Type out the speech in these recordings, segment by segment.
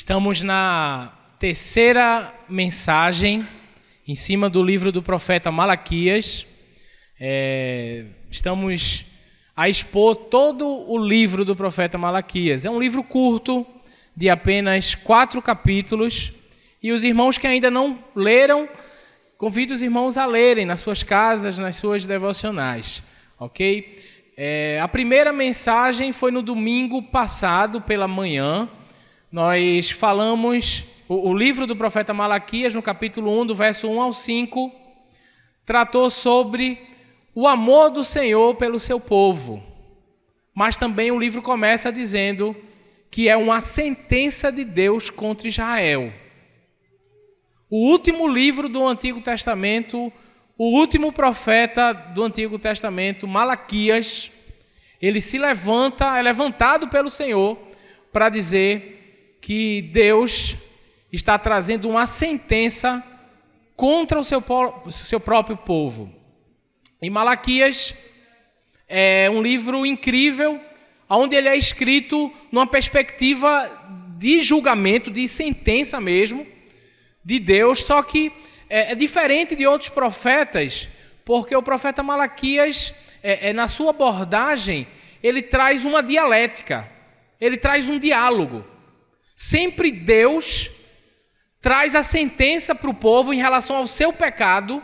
Estamos na terceira mensagem em cima do livro do profeta Malaquias. Estamos a expor todo o livro do profeta Malaquias. É um livro curto, de apenas 4 capítulos. E os irmãos que ainda não leram, convido os irmãos a lerem nas suas casas, nas suas devocionais. Ok? A primeira mensagem foi no domingo passado, pela manhã. Nós falamos, o livro do profeta Malaquias, no capítulo 1, do verso 1 ao 5, tratou sobre o amor do Senhor pelo seu povo. Mas também o livro começa dizendo que é uma sentença de Deus contra Israel. O último livro do Antigo Testamento, o último profeta do Antigo Testamento, Malaquias, ele é levantado pelo Senhor para dizer que Deus está trazendo uma sentença contra o seu próprio povo. E Malaquias é um livro incrível, onde ele é escrito numa perspectiva de julgamento, de sentença mesmo, de Deus, só que é diferente de outros profetas, porque o profeta Malaquias, na sua abordagem, ele traz uma dialética, ele traz um diálogo. Sempre Deus traz a sentença para o povo em relação ao seu pecado,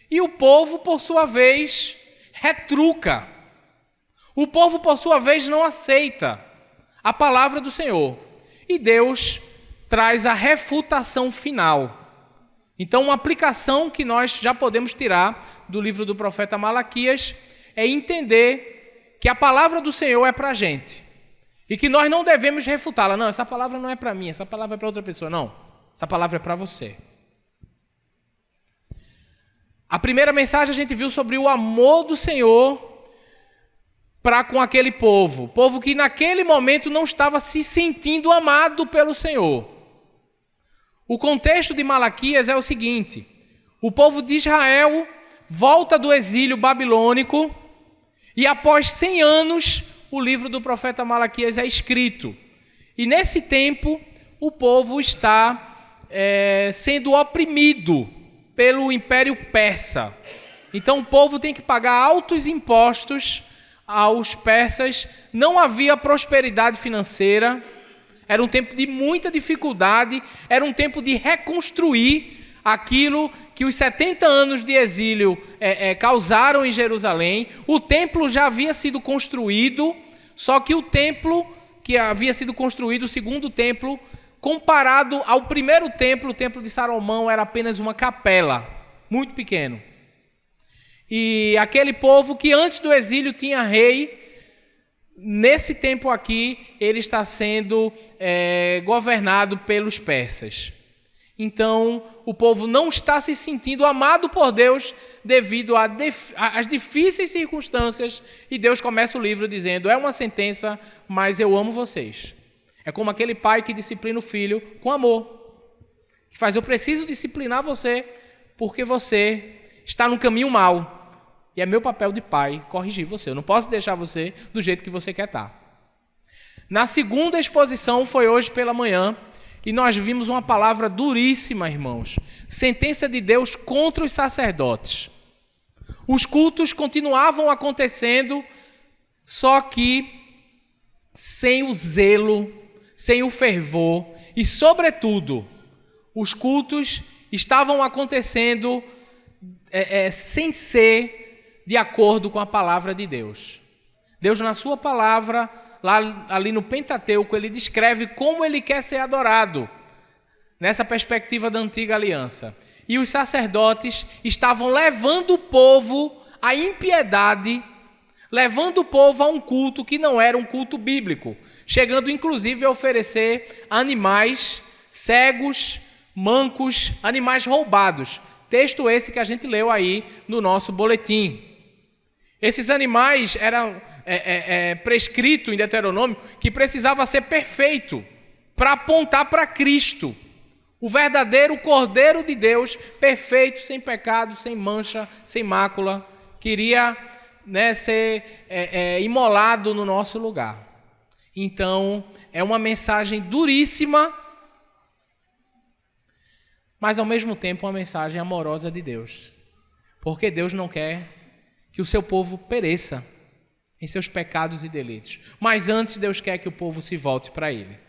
e o povo, por sua vez, retruca. O povo, por sua vez, não aceita a palavra do Senhor. E Deus traz a refutação final. Então, uma aplicação que nós já podemos tirar do livro do profeta Malaquias é entender que a palavra do Senhor é para a gente. E que nós não devemos refutá-la. Não, essa palavra não é para mim, essa palavra é para outra pessoa. Não, essa palavra é para você. A primeira mensagem a gente viu sobre o amor do Senhor para com aquele povo. Povo que naquele momento não estava se sentindo amado pelo Senhor. O contexto de Malaquias é o seguinte: o povo de Israel volta do exílio babilônico e após 100 anos o livro do profeta Malaquias é escrito. E nesse tempo o povo está sendo oprimido pelo Império Persa. Então o povo tem que pagar altos impostos aos persas, não havia prosperidade financeira, era um tempo de muita dificuldade, era um tempo de reconstruir aquilo que os 70 anos de exílio causaram em Jerusalém. O templo já havia sido construído, só que o templo que havia sido construído, o segundo templo, comparado ao primeiro templo, o templo de Salomão, era apenas uma capela, muito pequeno. E aquele povo que antes do exílio tinha rei, nesse tempo aqui, ele está sendo governado pelos persas. Então, o povo não está se sentindo amado por Deus devido às difíceis circunstâncias. E Deus começa o livro dizendo: é uma sentença, mas eu amo vocês. É como aquele pai que disciplina o filho com amor. Que faz: eu preciso disciplinar você porque você está no caminho mau. E é meu papel de pai corrigir você. Eu não posso deixar você do jeito que você quer estar. Na segunda exposição foi hoje pela manhã. E nós vimos uma palavra duríssima, irmãos. Sentença de Deus contra os sacerdotes. Os cultos continuavam acontecendo, só que sem o zelo, sem o fervor. E, sobretudo, os cultos estavam acontecendo sem ser de acordo com a palavra de Deus. Deus, na sua palavra, ali no Pentateuco, ele descreve como ele quer ser adorado, nessa perspectiva da antiga aliança. E os sacerdotes estavam levando o povo à impiedade, levando o povo a um culto que não era um culto bíblico, chegando inclusive a oferecer animais cegos, mancos, animais roubados. Texto esse que a gente leu aí no nosso boletim. Esses animais eram prescrito em Deuteronômio que precisava ser perfeito para apontar para Cristo, o verdadeiro Cordeiro de Deus, perfeito, sem pecado, sem mancha, sem mácula, queria ser imolado no nosso lugar. Então, é uma mensagem duríssima, mas ao mesmo tempo uma mensagem amorosa de Deus. Porque Deus não quer que o seu povo pereça em seus pecados e delitos. Mas antes Deus quer que o povo se volte para Ele.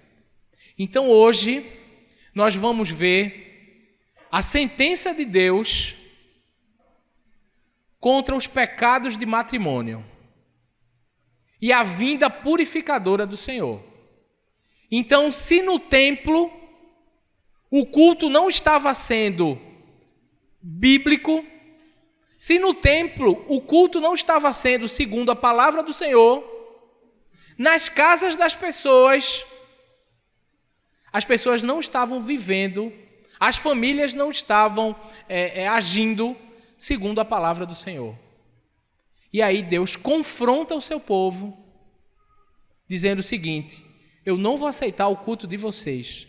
Então hoje nós vamos ver a sentença de Deus contra os pecados de matrimônio e a vinda purificadora do Senhor. Então, se no templo o culto não estava sendo bíblico, se no templo o culto não estava sendo segundo a palavra do Senhor, nas casas das pessoas, as pessoas não estavam vivendo, as famílias não estavam agindo segundo a palavra do Senhor. E aí Deus confronta o seu povo, dizendo o seguinte: eu não vou aceitar o culto de vocês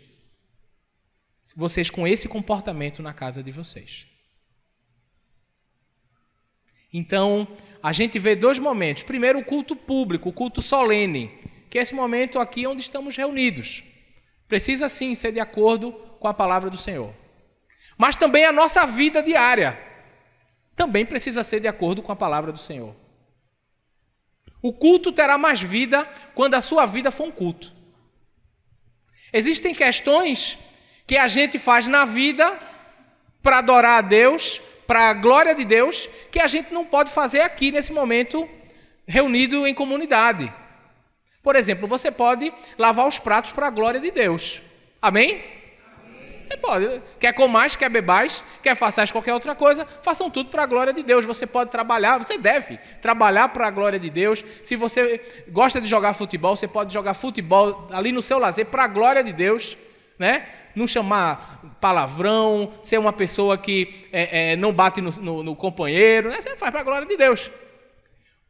com esse comportamento na casa de vocês. Então, a gente vê dois momentos. Primeiro, o culto público, o culto solene, que é esse momento aqui onde estamos reunidos. Precisa sim ser de acordo com a palavra do Senhor. Mas também a nossa vida diária também precisa ser de acordo com a palavra do Senhor. O culto terá mais vida quando a sua vida for um culto. Existem questões que a gente faz na vida para adorar a Deus, para a glória de Deus, que a gente não pode fazer aqui nesse momento reunido em comunidade. Por exemplo, você pode lavar os pratos para a glória de Deus. Amém? Você pode. Quer comais, quer bebais, quer façais qualquer outra coisa, façam tudo para a glória de Deus. Você pode trabalhar, você deve trabalhar para a glória de Deus. Se você gosta de jogar futebol, você pode jogar futebol ali no seu lazer para a glória de Deus, né? Não chamar palavrão, ser uma pessoa que não bate no companheiro, né? Você faz para a glória de Deus.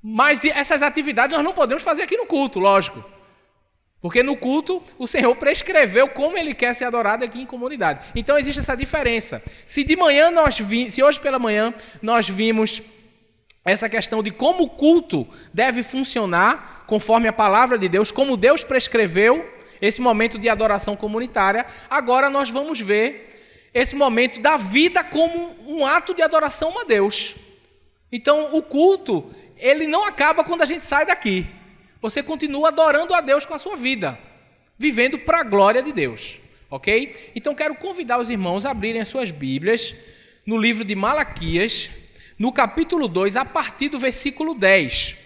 Mas essas atividades nós não podemos fazer aqui no culto, lógico. Porque no culto o Senhor prescreveu como Ele quer ser adorado aqui em comunidade. Então existe essa diferença. Se de manhã se hoje pela manhã nós vimos essa questão de como o culto deve funcionar conforme a palavra de Deus, como Deus prescreveu esse momento de adoração comunitária, agora nós vamos ver esse momento da vida como um ato de adoração a Deus. Então o culto, ele não acaba quando a gente sai daqui. Você continua adorando a Deus com a sua vida, vivendo para a glória de Deus, ok? Então quero convidar os irmãos a abrirem as suas Bíblias no livro de Malaquias, no capítulo 2, a partir do versículo 10.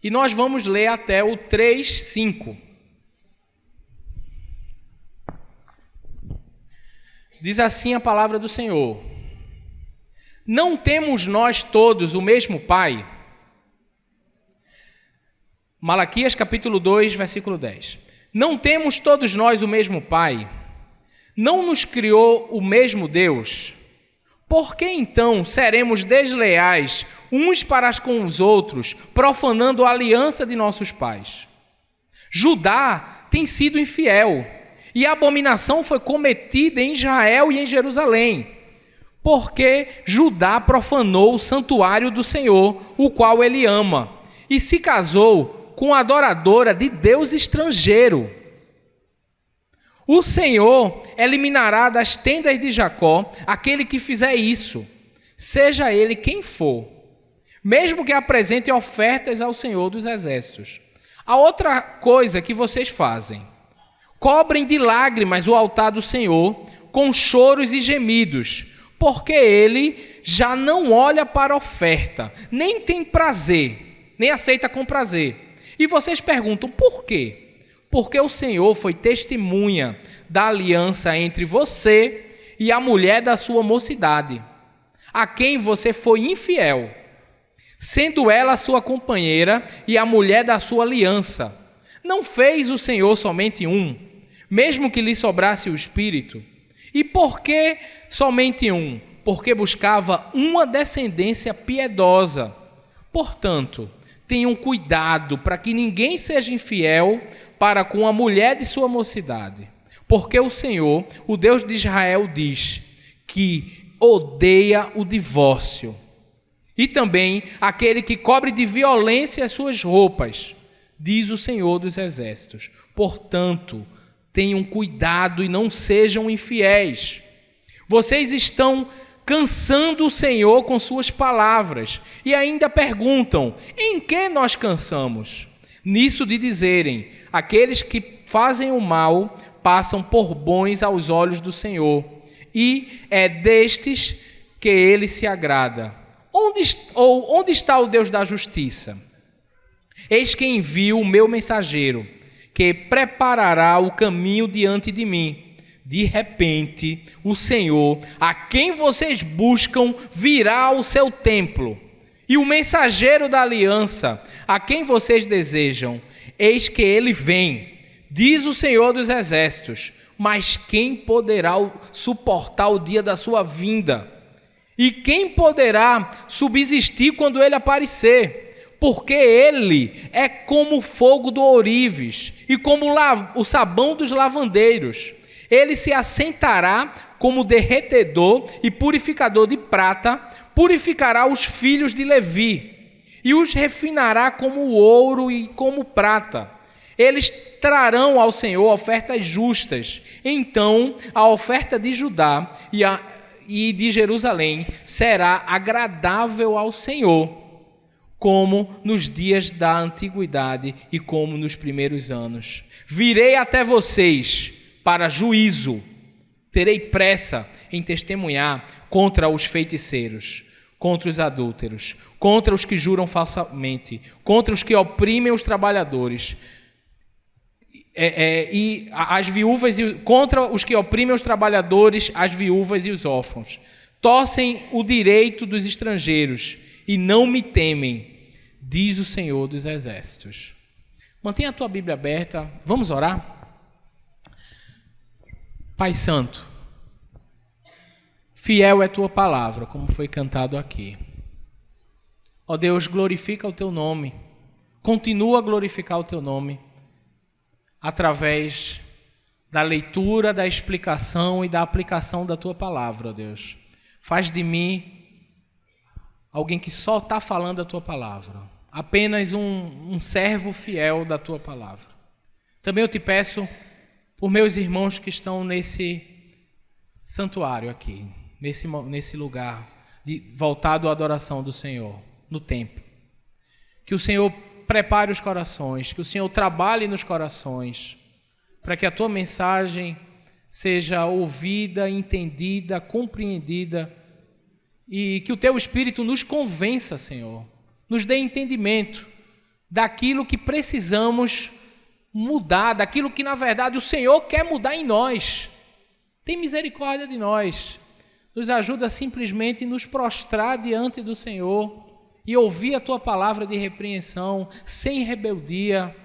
E nós vamos ler até o 3:5. Diz assim a palavra do Senhor: não temos nós todos o mesmo Pai? Malaquias capítulo 2, versículo 10. Não temos todos nós o mesmo Pai? Não nos criou o mesmo Deus? Por que então seremos desleais uns para com os outros, profanando a aliança de nossos pais? Judá tem sido infiel, e a abominação foi cometida em Israel e em Jerusalém, porque Judá profanou o santuário do Senhor, o qual ele ama, e se casou com a adoradora de Deus estrangeiro. O Senhor eliminará das tendas de Jacó aquele que fizer isso, seja ele quem for, mesmo que apresente ofertas ao Senhor dos Exércitos. A outra coisa que vocês fazem: cobrem de lágrimas o altar do Senhor com choros e gemidos, porque ele já não olha para a oferta, nem tem prazer, nem aceita com prazer. E vocês perguntam, por quê? Porque o Senhor foi testemunha da aliança entre você e a mulher da sua mocidade, a quem você foi infiel, sendo ela a sua companheira e a mulher da sua aliança. Não fez o Senhor somente um, mesmo que lhe sobrasse o espírito? E por que somente um? Porque buscava uma descendência piedosa. Portanto, tenham cuidado para que ninguém seja infiel para com a mulher de sua mocidade. Porque o Senhor, o Deus de Israel, diz que odeia o divórcio. E também aquele que cobre de violência as suas roupas. diz o Senhor dos Exércitos. Portanto, tenham cuidado e não sejam infiéis. Vocês estão cansando o Senhor com suas palavras e ainda perguntam: em que nós cansamos? Nisso de dizerem: aqueles que fazem o mal passam por bons aos olhos do Senhor, e é destes que ele se agrada. Onde está o Deus da justiça? Eis que envio o meu mensageiro, que preparará o caminho diante de mim. De repente, o Senhor, a quem vocês buscam, virá ao seu templo. E o mensageiro da aliança, a quem vocês desejam, eis que ele vem, diz o Senhor dos Exércitos. Mas quem poderá suportar o dia da sua vinda? E quem poderá subsistir quando ele aparecer? Porque ele é como o fogo do ourives e como o sabão dos lavandeiros. Ele se assentará como derretedor e purificador de prata, purificará os filhos de Levi e os refinará como ouro e como prata. Eles trarão ao Senhor ofertas justas. Então a oferta de Judá e de Jerusalém será agradável ao Senhor, como nos dias da antiguidade e como nos primeiros anos. Virei até vocês para juízo. Terei pressa em testemunhar contra os feiticeiros, contra os adúlteros, contra os que juram falsamente, contra os que oprimem os trabalhadores, e as viúvas, contra os que oprimem os trabalhadores, as viúvas e os órfãos. Torcem o direito dos estrangeiros e não me temem, diz o Senhor dos Exércitos. Mantenha a tua Bíblia aberta. Vamos orar? Pai Santo, fiel é tua palavra, como foi cantado aqui. Ó Deus, glorifica o teu nome. Continua a glorificar o teu nome através da leitura, da explicação e da aplicação da tua palavra, ó Deus. Faz de mim alguém que só está falando a tua palavra, apenas um servo fiel da tua palavra. Também eu te peço por meus irmãos que estão nesse santuário aqui, nesse lugar voltado à adoração do Senhor, no templo. Que o Senhor prepare os corações, que o Senhor trabalhe nos corações, para que a tua mensagem seja ouvida, entendida, compreendida, e que o teu Espírito nos convença, Senhor, nos dê entendimento daquilo que precisamos mudar, daquilo que na verdade o Senhor quer mudar em nós. Tem misericórdia de nós, nos ajuda a simplesmente nos prostrar diante do Senhor e ouvir a tua palavra de repreensão, sem rebeldia.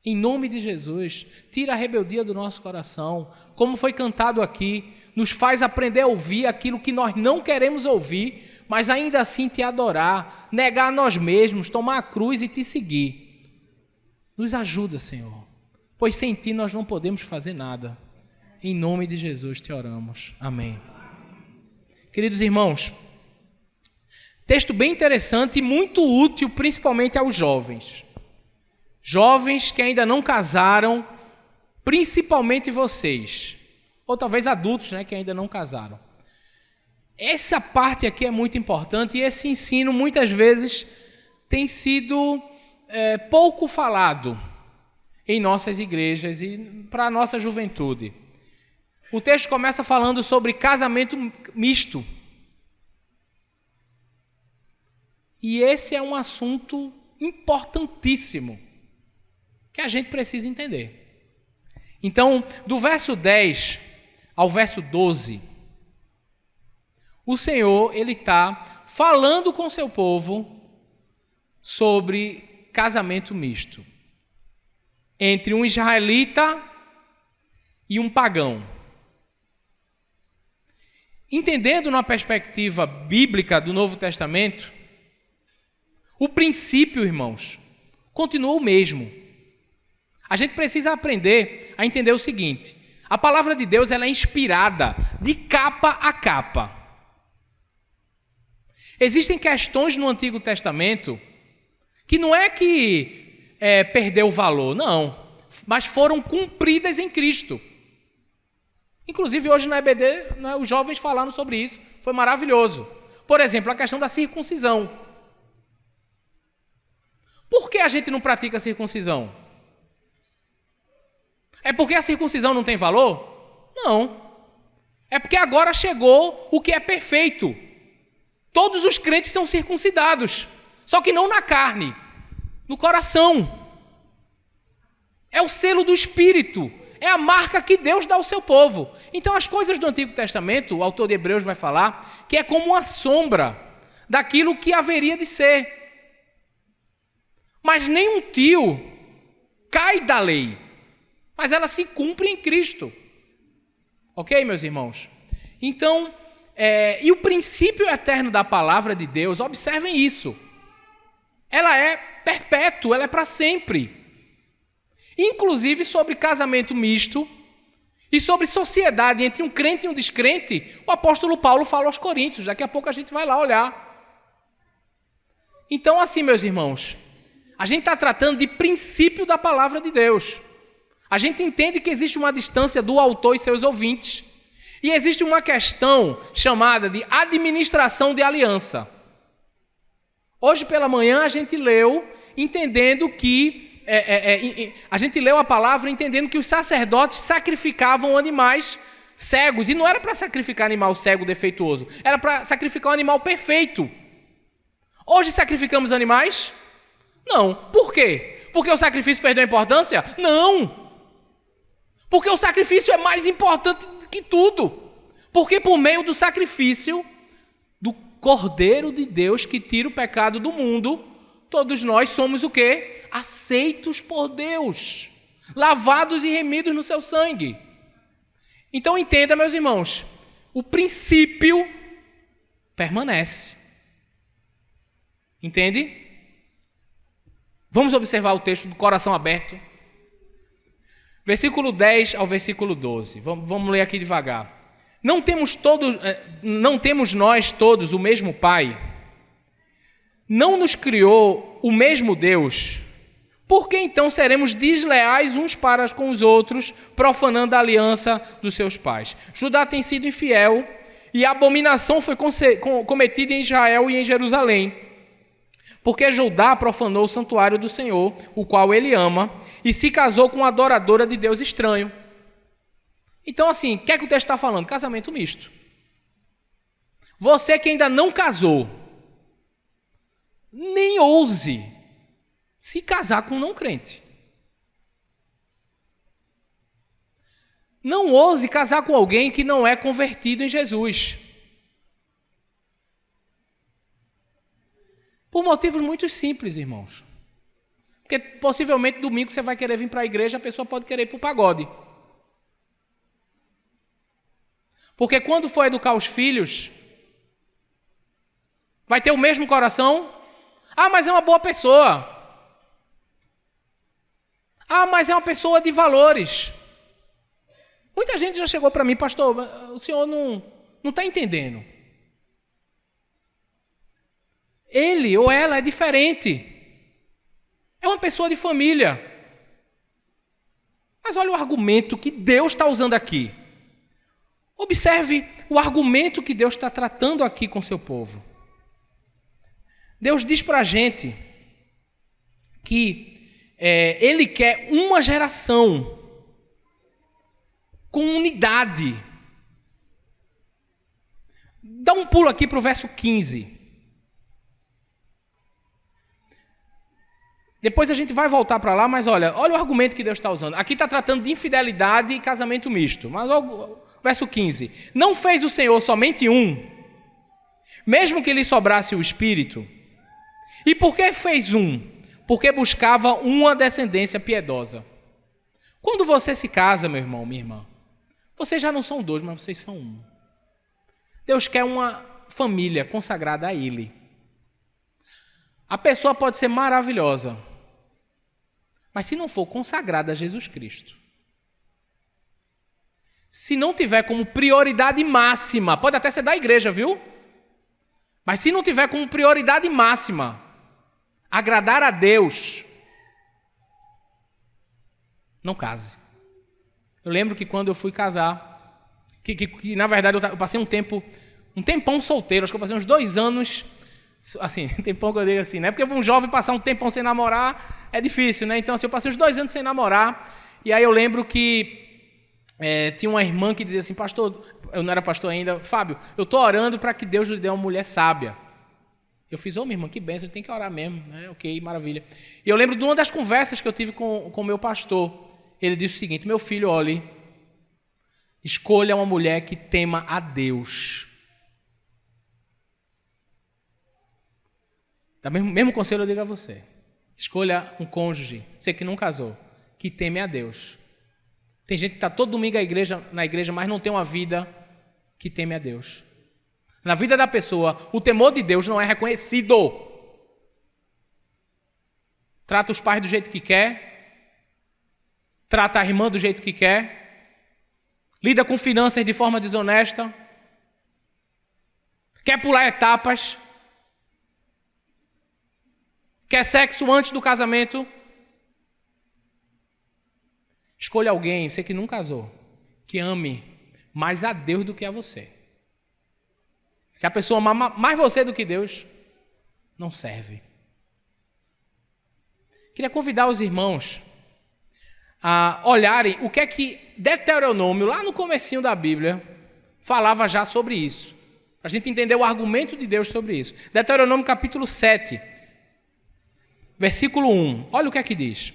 Em nome de Jesus, tira a rebeldia do nosso coração. Como foi cantado aqui, nos faz aprender a ouvir aquilo que nós não queremos ouvir, mas ainda assim te adorar, negar a nós mesmos, tomar a cruz e te seguir. Nos ajuda, Senhor, pois sem ti nós não podemos fazer nada. Em nome de Jesus te oramos. Amém. Queridos irmãos, texto bem interessante e muito útil, principalmente aos jovens. Jovens que ainda não casaram, principalmente vocês. Ou talvez adultos, que ainda não casaram. Essa parte aqui é muito importante e esse ensino muitas vezes tem sido pouco falado em nossas igrejas e para a nossa juventude. O texto começa falando sobre casamento misto. E esse é um assunto importantíssimo que a gente precisa entender. Então, do verso 10 ao verso 12, o Senhor ele está falando com seu povo sobre casamento misto entre um israelita e um pagão. Entendendo na perspectiva bíblica do Novo Testamento, o princípio, irmãos, continua o mesmo. A gente precisa aprender a entender o seguinte: a palavra de Deus ela é inspirada de capa a capa. Existem questões no Antigo Testamento que não é que perdeu o valor. Não. Mas foram cumpridas em Cristo. Inclusive, hoje na EBD, né, os jovens falaram sobre isso. Foi maravilhoso. Por exemplo, a questão da circuncisão. Por que a gente não pratica a circuncisão? É porque a circuncisão não tem valor? Não. É porque agora chegou o que é perfeito. Todos os crentes são circuncidados. Só que não na carne, no coração. É o selo do Espírito. É a marca que Deus dá ao seu povo. Então as coisas do Antigo Testamento, o autor de Hebreus vai falar, que é como uma sombra daquilo que haveria de ser. Mas nenhum tio cai da lei. Mas ela se cumpre em Cristo. Ok, meus irmãos? Então, e o princípio eterno da palavra de Deus, observem isso. Ela é perpétua, ela é para sempre. Inclusive sobre casamento misto e sobre sociedade entre um crente e um descrente, o apóstolo Paulo fala aos Coríntios. Daqui a pouco a gente vai lá olhar. Então, assim, meus irmãos, a gente está tratando de princípio da palavra de Deus. A gente entende que existe uma distância do autor e seus ouvintes. E existe uma questão chamada de administração de aliança. Hoje pela manhã a gente leu entendendo que... a gente leu a palavra entendendo que os sacerdotes sacrificavam animais cegos. E não era para sacrificar animal cego defeituoso. Era para sacrificar um animal perfeito. Hoje sacrificamos animais? Não. Por quê? Porque o sacrifício perdeu a importância? Não. Porque o sacrifício é mais importante que tudo. Porque por meio do sacrifício do Cordeiro de Deus que tira o pecado do mundo, todos nós somos o quê? Aceitos por Deus, lavados e remidos no seu sangue. Então entenda, meus irmãos, o princípio permanece. Entende? Vamos observar o texto do coração aberto. Versículo 10 ao versículo 12. Vamos ler aqui devagar. Não temos nós todos o mesmo Pai? Não nos criou o mesmo Deus? Por que então seremos desleais uns para com os outros, profanando a aliança dos seus pais? Judá tem sido infiel e a abominação foi cometida em Israel e em Jerusalém. Porque Judá profanou o santuário do Senhor, o qual ele ama, e se casou com uma adoradora de Deus estranho. Então, assim, o que é que o texto está falando? Casamento misto. Você que ainda não casou, nem ouse se casar com um não crente. Não ouse casar com alguém que não é convertido em Jesus. Por motivos muito simples, irmãos. Porque possivelmente domingo você vai querer vir para a igreja, a pessoa pode querer ir para o pagode. Porque quando for educar os filhos, vai ter o mesmo coração? Ah, mas é uma boa pessoa. Ah, mas é uma pessoa de valores. Muita gente já chegou para mim, pastor, o senhor não está entendendo. Ele ou ela é diferente. É uma pessoa de família. Mas olha o argumento que Deus está usando aqui. Observe o argumento que Deus está tratando aqui com seu povo. Deus diz para a gente que Ele quer uma geração com unidade. Dá um pulo aqui para o verso 15. Depois a gente vai voltar para lá, mas olha o argumento que Deus está usando. Aqui está tratando de infidelidade e casamento misto. Mas olha, verso 15. Não fez o Senhor somente um, mesmo que lhe sobrasse o Espírito? E por que fez um? Porque buscava uma descendência piedosa. Quando você se casa, meu irmão, minha irmã, vocês já não são dois, mas vocês são um. Deus quer uma família consagrada a Ele. A pessoa pode ser maravilhosa, mas se não for consagrada a Jesus Cristo, se não tiver como prioridade máxima, pode até ser da igreja, viu? Mas se não tiver como prioridade máxima agradar a Deus, Não case. Eu lembro que quando eu fui casar, que na verdade eu passei um tempão solteiro, acho que eu passei uns 2 anos, assim, tempão que eu digo assim, né? Porque um jovem passar um tempão sem namorar é difícil, né? Então, assim, eu passei uns 2 anos sem namorar, e aí eu lembro que tinha uma irmã que dizia assim, pastor, eu não era pastor ainda, Fábio, eu estou orando para que Deus lhe dê uma mulher sábia. Eu fiz, minha irmã, que bênção, tem que orar mesmo, né? Ok, maravilha. E eu lembro de uma das conversas que eu tive com o meu pastor. Ele disse o seguinte, meu filho, olhe, escolha uma mulher que tema a Deus. Tá mesmo conselho eu digo a você. Escolha um cônjuge, você que não casou, que teme a Deus. Tem gente que está todo domingo na igreja, mas não tem uma vida que teme a Deus. Na vida da pessoa, o temor de Deus não é reconhecido. Trata os pais do jeito que quer, trata a irmã do jeito que quer, lida com finanças de forma desonesta, quer pular etapas, quer sexo antes do casamento. Escolha alguém, você que não casou, que ame mais a Deus do que a você. Se a pessoa amar mais você do que Deus, não serve. Queria convidar os irmãos a olharem o que é que Deuteronômio, lá no comecinho da Bíblia, falava já sobre isso. Para a gente entender o argumento de Deus sobre isso. Deuteronômio capítulo 7, versículo 1. Olha o que é que diz.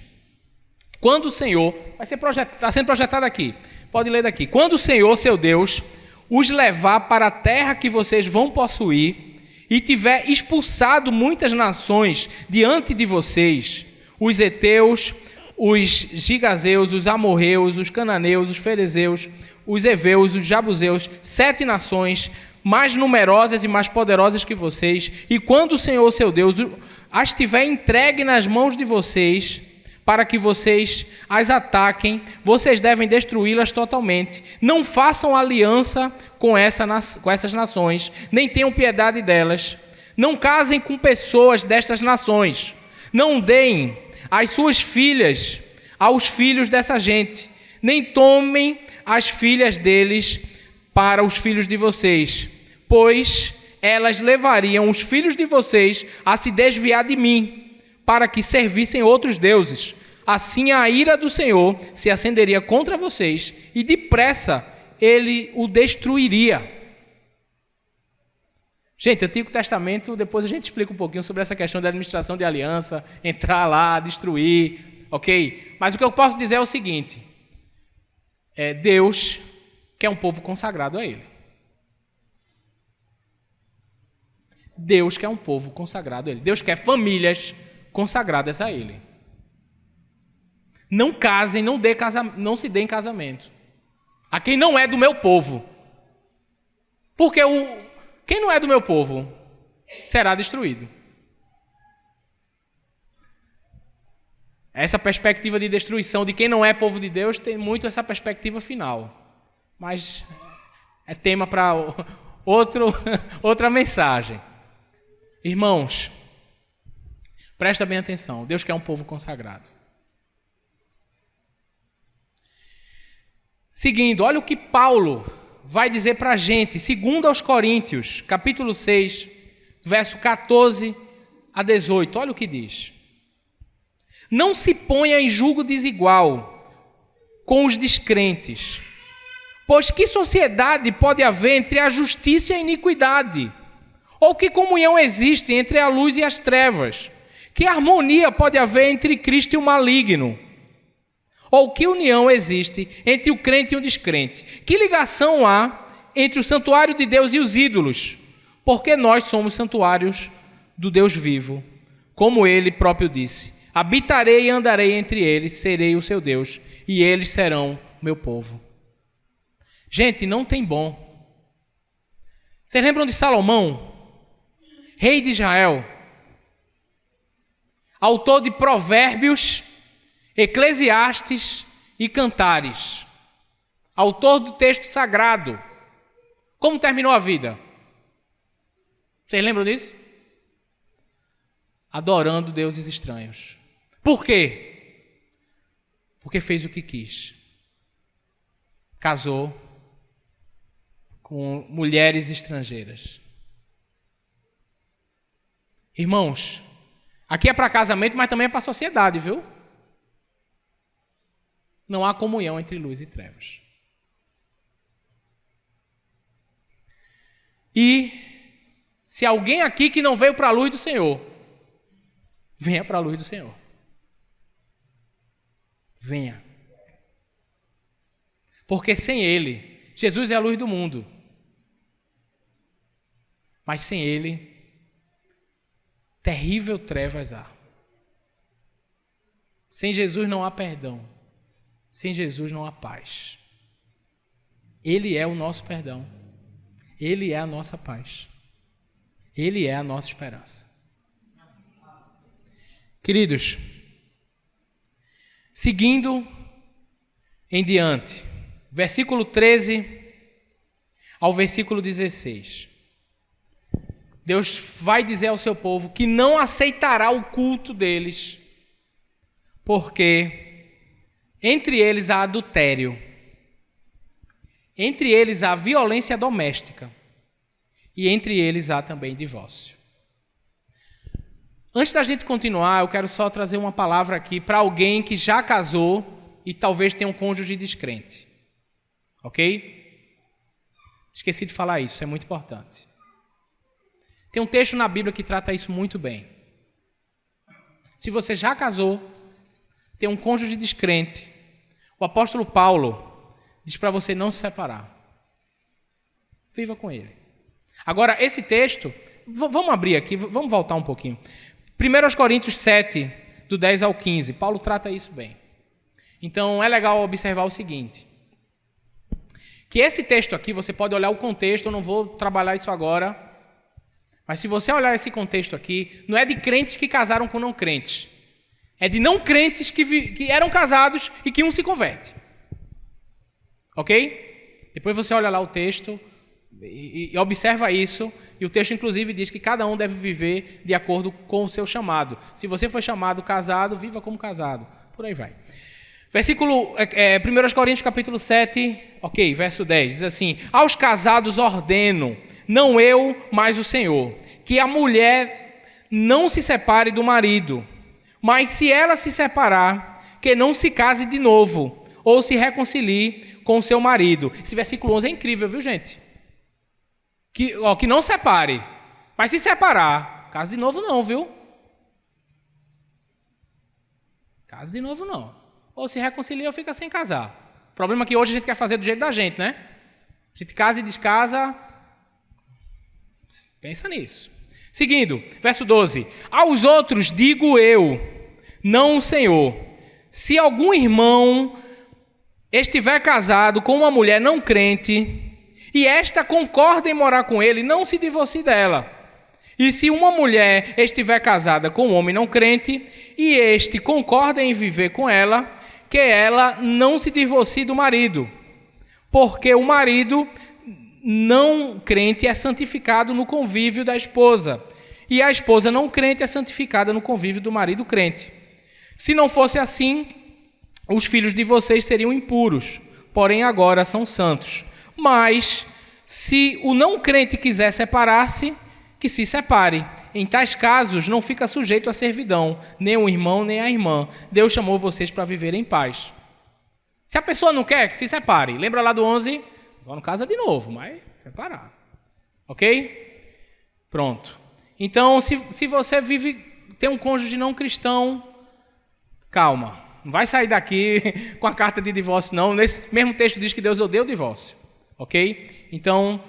Quando o Senhor, está sendo projetado aqui, pode ler daqui. Quando o Senhor, seu Deus, os levar para a terra que vocês vão possuir e tiver expulsado muitas nações diante de vocês, os heteus, os gigazeus, os amorreus, os cananeus, os ferezeus, os heveus, os jabuseus, 7 nações mais numerosas e mais poderosas que vocês, e quando o Senhor, seu Deus, as tiver entregue nas mãos de vocês, para que vocês as ataquem, vocês devem destruí-las totalmente. Não façam aliança com essas nações, nem tenham piedade delas. Não casem com pessoas destas nações. Não deem as suas filhas aos filhos dessa gente, nem tomem as filhas deles para os filhos de vocês, pois elas levariam os filhos de vocês a se desviar de mim, para que servissem outros deuses. Assim a ira do Senhor se acenderia contra vocês e depressa ele o destruiria. Gente, Antigo Testamento, depois a gente explica um pouquinho sobre essa questão da administração de aliança, entrar lá, destruir, ok? Mas o que eu posso dizer é o seguinte, Deus quer um povo consagrado a Ele. Deus quer um povo consagrado a Ele. Deus quer famílias consagradas a Ele. Não casem, não se deem casamento a quem não é do meu povo. Porque quem não é do meu povo será destruído. Essa perspectiva de destruição de quem não é povo de Deus tem muito essa perspectiva final. Mas é tema para outra mensagem. Irmãos, presta bem atenção. Deus quer um povo consagrado. Seguindo, olha o que Paulo vai dizer para a gente, segundo aos Coríntios, capítulo 6, verso 14 a 18. Olha o que diz. Não se ponha em julgo desigual com os descrentes, pois que sociedade pode haver entre a justiça e a iniquidade? Ou que comunhão existe entre a luz e as trevas? Que harmonia pode haver entre Cristo e o maligno? Ou que união existe entre o crente e o descrente? Que ligação há entre o santuário de Deus e os ídolos? Porque nós somos santuários do Deus vivo. Como Ele próprio disse, habitarei e andarei entre eles, serei o seu Deus, e eles serão meu povo. Gente, não tem bom. Vocês lembram de Salomão, rei de Israel? Autor de Provérbios, Eclesiastes e Cantares. Autor do texto sagrado. Como terminou a vida? Vocês lembram disso? Adorando deuses estranhos. Por quê? porque fez o que quis. Casou com mulheres estrangeiras. Irmãos, aqui é para casamento, mas também é para a sociedade, viu? Não há comunhão entre luz e trevas. E se alguém aqui que não veio para a luz do Senhor, venha para a luz do Senhor. Venha. Porque sem Ele, Jesus é a luz do mundo. Mas sem Ele, terrível trevas há. Sem Jesus não há perdão. Sem Jesus não há paz. Ele é o nosso perdão. Ele é a nossa paz. Ele é a nossa esperança. Queridos, seguindo em diante, versículo 13 ao versículo 16. Deus vai dizer ao seu povo que não aceitará o culto deles, porque entre eles há adultério, entre eles há violência doméstica e entre eles há também divórcio. Antes da gente continuar, eu quero só trazer uma palavra aqui para alguém que já casou e talvez tenha um cônjuge descrente. Ok? Esqueci de falar isso, é muito importante. Tem um texto na Bíblia que trata isso muito bem. Se você já casou, tem um cônjuge descrente, o apóstolo Paulo diz para você não se separar. Viva com ele. Agora, esse texto, vamos abrir aqui, vamos voltar um pouquinho. 1 Coríntios 7, do 10 ao 15, Paulo trata isso bem. Então, é legal observar o seguinte, que esse texto aqui, você pode olhar o contexto, eu não vou trabalhar isso agora, mas se você olhar esse contexto aqui, não é de crentes que casaram com não crentes. É de não crentes que eram casados e que um se converte. Ok? Depois você olha lá o texto e observa isso. E o texto inclusive diz que cada um deve viver de acordo com o seu chamado. Se você foi chamado casado, viva como casado. Por aí vai. Versículo 1 Coríntios capítulo 7, ok, verso 10, diz assim: aos casados ordeno, não eu, mas o Senhor, que a mulher não se separe do marido, mas se ela se separar, que não se case de novo, ou se reconcilie com o seu marido. Esse versículo 11 é incrível, viu, gente? Que não separe, mas se separar, case de novo não, viu? Case de novo não. Ou se reconcilia ou fica sem casar. O problema é que hoje a gente quer fazer do jeito da gente, né? A gente casa e descasa. Pensa nisso. Seguindo, verso 12. Aos outros digo eu, não o Senhor. Se algum irmão estiver casado com uma mulher não crente, e esta concorda em morar com ele, não se divorcie dela. E se uma mulher estiver casada com um homem não crente, e este concorda em viver com ela, que ela não se divorcie do marido, porque o marido não crente é santificado no convívio da esposa, e a esposa não crente é santificada no convívio do marido crente. Se não fosse assim, os filhos de vocês seriam impuros, porém agora são santos. Mas, se o não crente quiser separar-se, que se separe. Em tais casos, não fica sujeito à servidão, nem o irmão, nem a irmã. Deus chamou vocês para viver em paz. Se a pessoa não quer, que se separe. Lembra lá do 11? Só não casa de novo, mas separar. Ok? Pronto. Então, se você tem um cônjuge não cristão, calma. Não vai sair daqui com a carta de divórcio, não. Nesse mesmo texto diz que Deus odeia o divórcio. Ok? Então,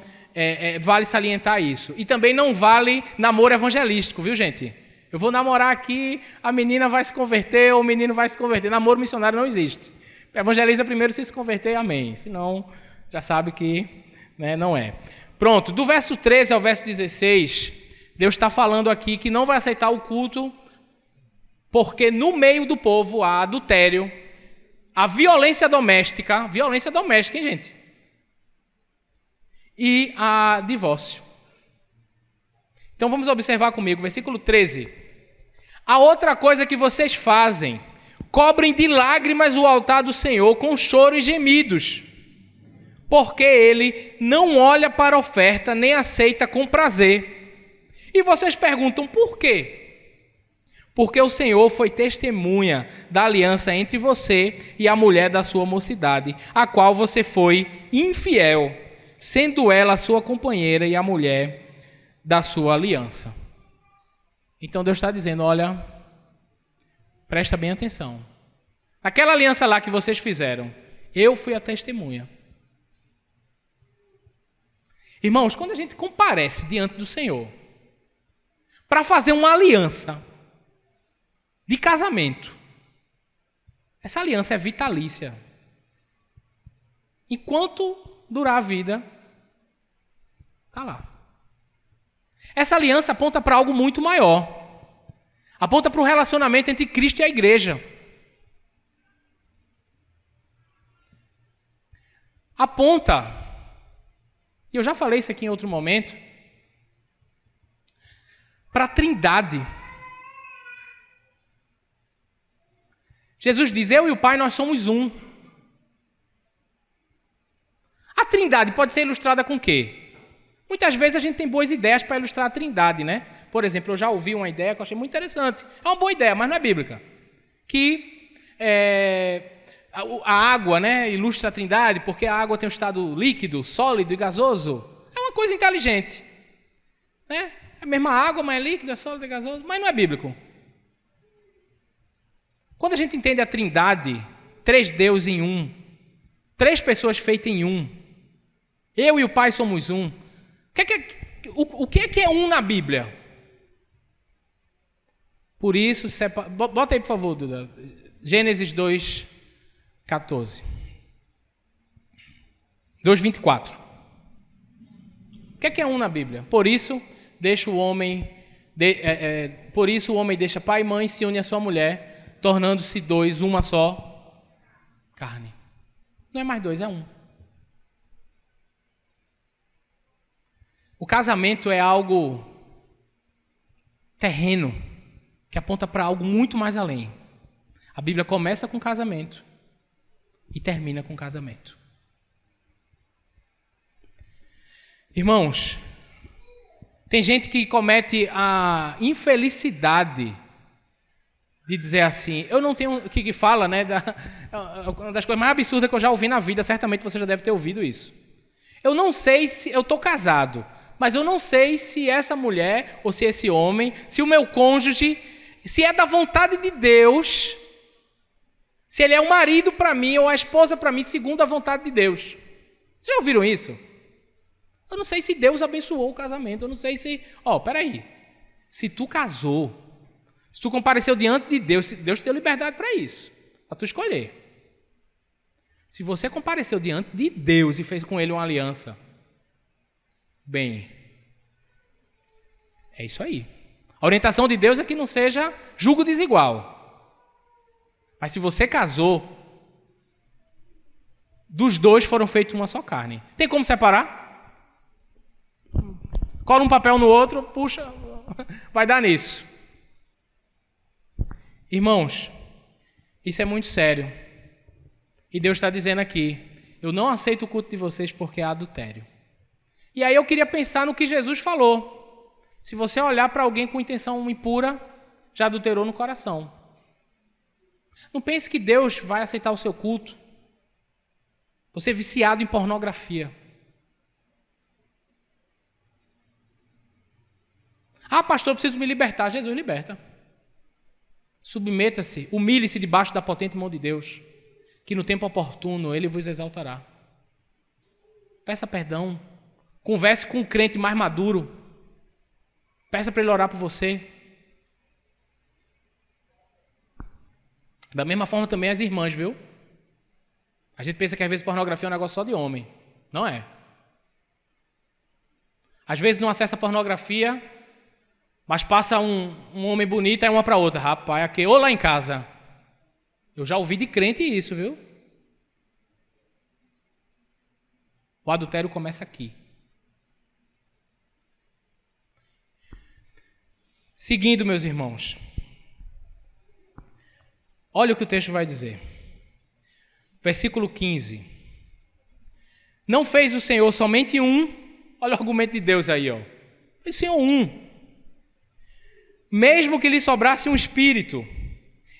vale salientar isso. E também não vale namoro evangelístico, viu, gente? Eu vou namorar aqui, a menina vai se converter ou o menino vai se converter. Namoro missionário não existe. Evangeliza primeiro se converter, amém. Senão, já sabe que não é. Pronto, do verso 13 ao verso 16, Deus está falando aqui que não vai aceitar o culto porque no meio do povo há adultério, há violência doméstica, hein, gente? E há divórcio. Então vamos observar comigo, versículo 13. A outra coisa que vocês fazem, Cobrem de lágrimas o altar do Senhor com choro e gemidos, porque ele não olha para a oferta, nem aceita com prazer. E vocês perguntam, por quê? Porque o Senhor foi testemunha da aliança entre você e a mulher da sua mocidade, a qual você foi infiel, sendo ela a sua companheira e a mulher da sua aliança. Então Deus está dizendo, olha, presta bem atenção. Aquela aliança lá que vocês fizeram, eu fui a testemunha. Irmãos, quando a gente comparece diante do Senhor para fazer uma aliança de casamento, essa aliança é vitalícia. Enquanto durar a vida, está lá. Essa aliança aponta para algo muito maior. Aponta para o relacionamento entre Cristo e a igreja. Aponta, e eu já falei isso aqui em outro momento, para a Trindade. Jesus diz, eu e o Pai, nós somos um. A Trindade pode ser ilustrada com o quê? Muitas vezes a gente tem boas ideias para ilustrar a Trindade, né? Por exemplo, eu já ouvi uma ideia que eu achei muito interessante. É uma boa ideia, mas não é bíblica. Que a água, né, ilustra a Trindade, porque a água tem um estado líquido, sólido e gasoso. É uma coisa inteligente. Né? É a mesma água, mas é líquido, é sólido e gasoso, mas não é bíblico. Quando a gente entende a Trindade, 3 deuses em um, 3 pessoas feitas em um, eu e o Pai somos um. O que é um na Bíblia? Por isso, bota aí por favor, Duda. Gênesis 2, 14. 2:24. O que é um na Bíblia? Por isso, o homem deixa pai e mãe e se une à sua mulher, tornando-se 2, uma só carne. Não é mais 2, é um. O casamento é algo terreno, que aponta para algo muito mais além. A Bíblia começa com casamento e termina com casamento. Irmãos, tem gente que comete a infelicidade de dizer assim, eu não tenho, que fala, né, uma das coisas mais absurdas que eu já ouvi na vida, certamente você já deve ter ouvido isso. Eu não sei se, eu estou casado, mas eu não sei se essa mulher, ou se esse homem, se o meu cônjuge, se é da vontade de Deus, se ele é o marido para mim, ou a esposa para mim, segundo a vontade de Deus. Vocês já ouviram isso? Eu não sei se Deus abençoou o casamento, eu não sei se... peraí, se tu casou, se tu compareceu diante de Deus, Deus te deu liberdade para isso, para tu escolher. Se você compareceu diante de Deus e fez com ele uma aliança, bem, é isso aí. A orientação de Deus é que não seja julgo desigual. Mas se você casou, dos 2 foram feitos uma só carne. Tem como separar? Cola um papel no outro, puxa, vai dar nisso. Irmãos, isso é muito sério. E Deus está dizendo aqui, eu não aceito o culto de vocês porque há adultério. E aí eu queria pensar no que Jesus falou. Se você olhar para alguém com intenção impura, já adulterou no coração. Não pense que Deus vai aceitar o seu culto. Você é viciado em pornografia. Ah, pastor, eu preciso me libertar. Jesus liberta. Submeta-se, humilhe-se debaixo da potente mão de Deus, que no tempo oportuno Ele vos exaltará. Peça perdão. Converse com um crente mais maduro. Peça para ele orar por você. Da mesma forma também as irmãs, viu? A gente pensa que às vezes pornografia é um negócio só de homem. Não é. Às vezes não acessa pornografia, mas passa um homem bonito e uma para outra. Rapaz, aqui, ou lá em casa. Eu já ouvi de crente isso, viu? O adultério começa aqui. Seguindo, meus irmãos. Olha o que o texto vai dizer. Versículo 15. Não fez o Senhor somente um. Olha o argumento de Deus aí, ó. Fez o Senhor um. Mesmo que lhe sobrasse um espírito.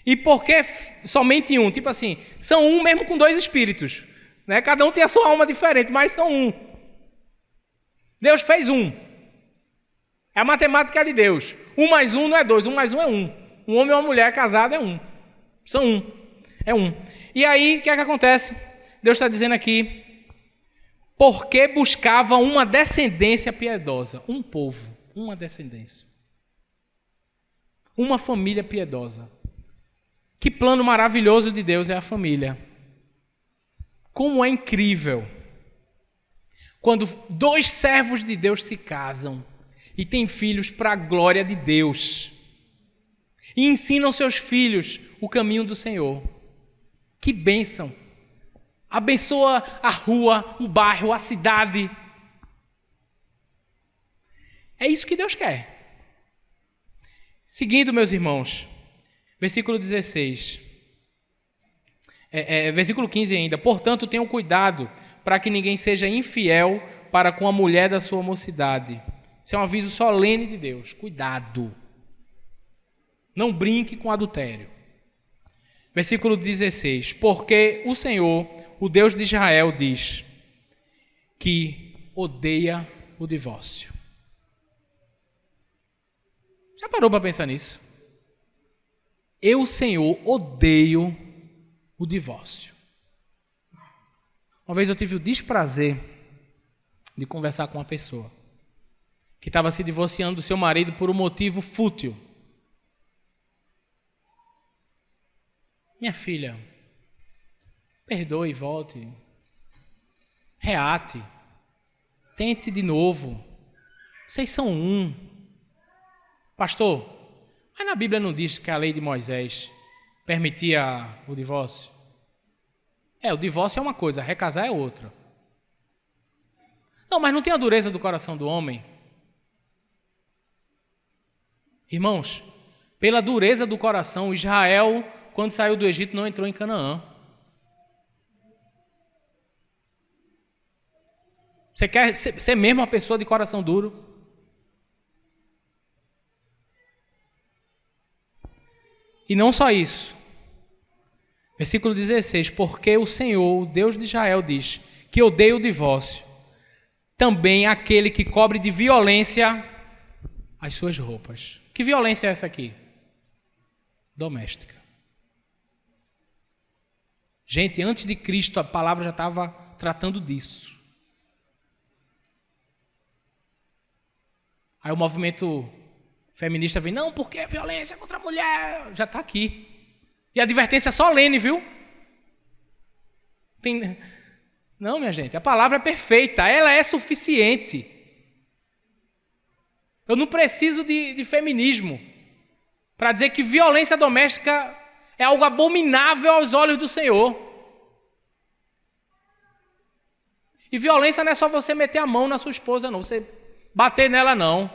E por que somente um? Tipo assim, são um mesmo com dois espíritos. Né? Cada um tem a sua alma diferente, mas são um. Deus fez um. É a matemática de Deus. 1 mais 1 não é 2, 1 mais 1 é 1. Um homem ou uma mulher casada é um. São um. É um. E aí, o que é que acontece? Deus está dizendo aqui, porque buscava uma descendência piedosa. Um povo, uma descendência. Uma família piedosa. Que plano maravilhoso de Deus é a família. Como é incrível quando dois servos de Deus se casam e têm filhos para a glória de Deus e ensinam seus filhos o caminho do Senhor. Que bênção! Abençoa a rua, o bairro, a cidade. É isso que Deus quer. Seguindo, meus irmãos, versículo 16. Versículo 15 ainda. Portanto, tenham cuidado para que ninguém seja infiel para com a mulher da sua mocidade. Isso é um aviso solene de Deus. Cuidado. Não brinque com adultério. Versículo 16. Porque o Senhor, o Deus de Israel, diz que odeia o divórcio. Já parou para pensar nisso? Eu, Senhor, odeio o divórcio. Uma vez eu tive o desprazer de conversar com uma pessoa que estava se divorciando do seu marido por um motivo fútil. Minha filha, perdoe, volte, reate, tente de novo. Vocês são um. Pastor, mas na Bíblia não diz que a lei de Moisés permitia o divórcio? O divórcio é uma coisa, recasar é outra. Não, mas não tem a dureza do coração do homem? Irmãos, pela dureza do coração, Israel, quando saiu do Egito, não entrou em Canaã. Você quer ser mesmo uma pessoa de coração duro? E não só isso. Versículo 16. Porque o Senhor, o Deus de Israel, diz que odeia o divórcio. Também aquele que cobre de violência as suas roupas. Que violência é essa aqui? Doméstica. Gente, antes de Cristo a palavra já estava tratando disso. Aí o movimento feminista vem, não, porque é violência contra a mulher. Já está aqui. E a advertência é solene, viu? Não, minha gente, a palavra é perfeita, ela é suficiente. Eu não preciso de feminismo para dizer que violência doméstica é algo abominável aos olhos do Senhor. E violência não é só você meter a mão na sua esposa, não. Você bater nela, não.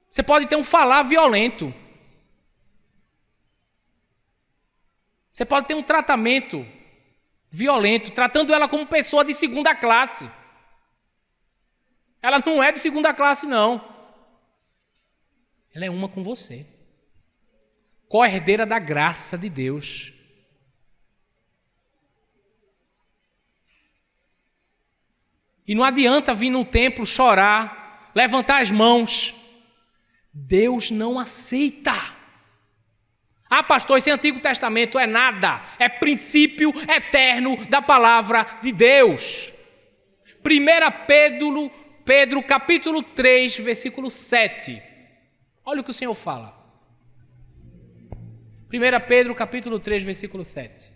Você pode ter um falar violento. Você pode ter um tratamento violento, tratando ela como pessoa de segunda classe. Ela não é de segunda classe, não. Ela é uma com você. Co-herdeira da graça de Deus. E não adianta vir no templo chorar, levantar as mãos. Deus não aceita. Ah, pastor, esse Antigo Testamento é nada. É princípio eterno da palavra de Deus. 1 Pedro capítulo 3, versículo 7. Olha o que o Senhor fala. 1 Pedro capítulo 3, versículo 7.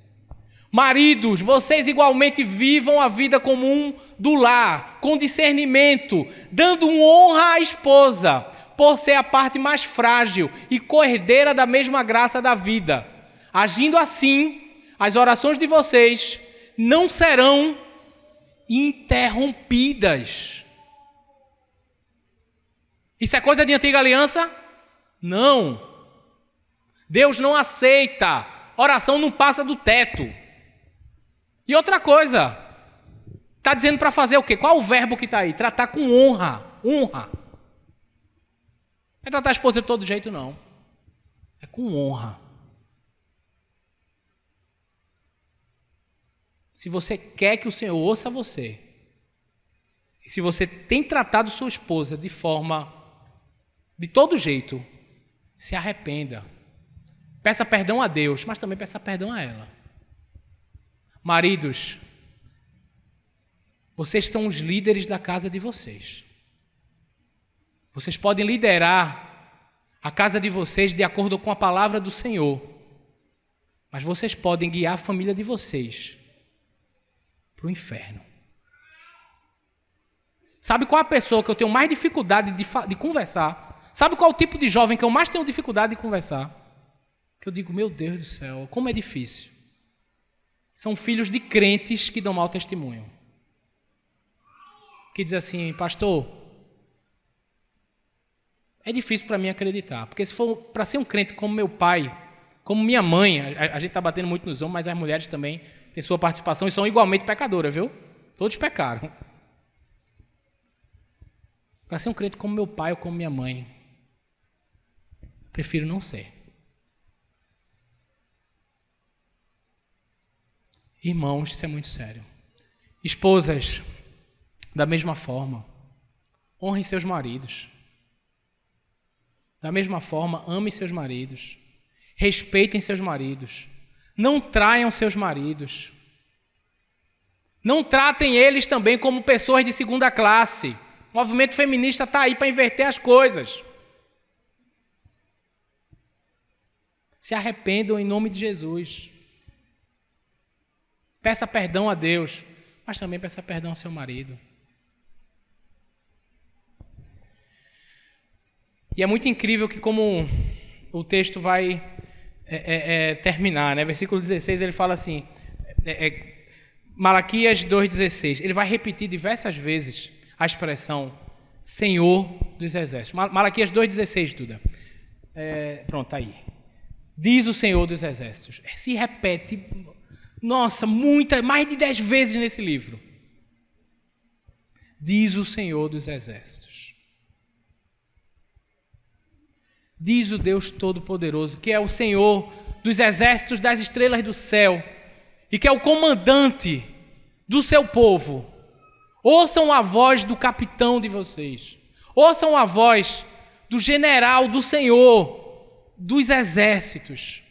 Maridos, vocês igualmente vivam a vida comum do lar, com discernimento, dando honra à esposa, por ser a parte mais frágil e co-herdeira da mesma graça da vida. Agindo assim, as orações de vocês não serão interrompidas. Isso é coisa de antiga aliança? Não. Deus não aceita Oração não passa do teto. E outra coisa, está dizendo para fazer o quê? Qual o verbo que está aí? Tratar com honra. Honra. Não é tratar a esposa de todo jeito, não. É com honra. Se você quer que o Senhor ouça você, e se você tem tratado sua esposa de todo jeito, se arrependa. Peça perdão a Deus, mas também peça perdão a ela. Maridos, vocês são os líderes da casa de vocês. Vocês podem liderar a casa de vocês de acordo com a palavra do Senhor. Mas vocês podem guiar a família de vocês para o inferno. Sabe qual é a pessoa que eu tenho mais dificuldade de conversar? Sabe qual é o tipo de jovem que eu mais tenho dificuldade de conversar? Que eu digo, meu Deus do céu, como é difícil. São filhos de crentes que dão mau testemunho. Que diz assim, pastor, é difícil para mim acreditar. Porque se for para ser um crente como meu pai, como minha mãe, a gente está batendo muito nos homens, mas as mulheres também têm sua participação e são igualmente pecadoras, viu? Todos pecaram. Para ser um crente como meu pai ou como minha mãe, prefiro não ser. Irmãos, isso é muito sério. Esposas, da mesma forma, honrem seus maridos. Da mesma forma, amem seus maridos. Respeitem seus maridos. Não traiam seus maridos. Não tratem eles também como pessoas de segunda classe. O movimento feminista está aí para inverter as coisas. Se arrependam em nome de Jesus. Peça perdão a Deus, mas também peça perdão ao seu marido. E é muito incrível que como o texto vai terminar, né? Versículo 16, ele fala assim, Malaquias 2,16, ele vai repetir diversas vezes a expressão Senhor dos Exércitos. Malaquias 2,16, Duda. Pronto, tá aí. Diz o Senhor dos Exércitos. Se repete, nossa, mais de 10 vezes nesse livro. Diz o Senhor dos Exércitos. Diz o Deus Todo-Poderoso, que é o Senhor dos exércitos das estrelas do céu e que é o comandante do seu povo. Ouçam a voz do capitão de vocês. Ouçam a voz do general, do Senhor, dos exércitos.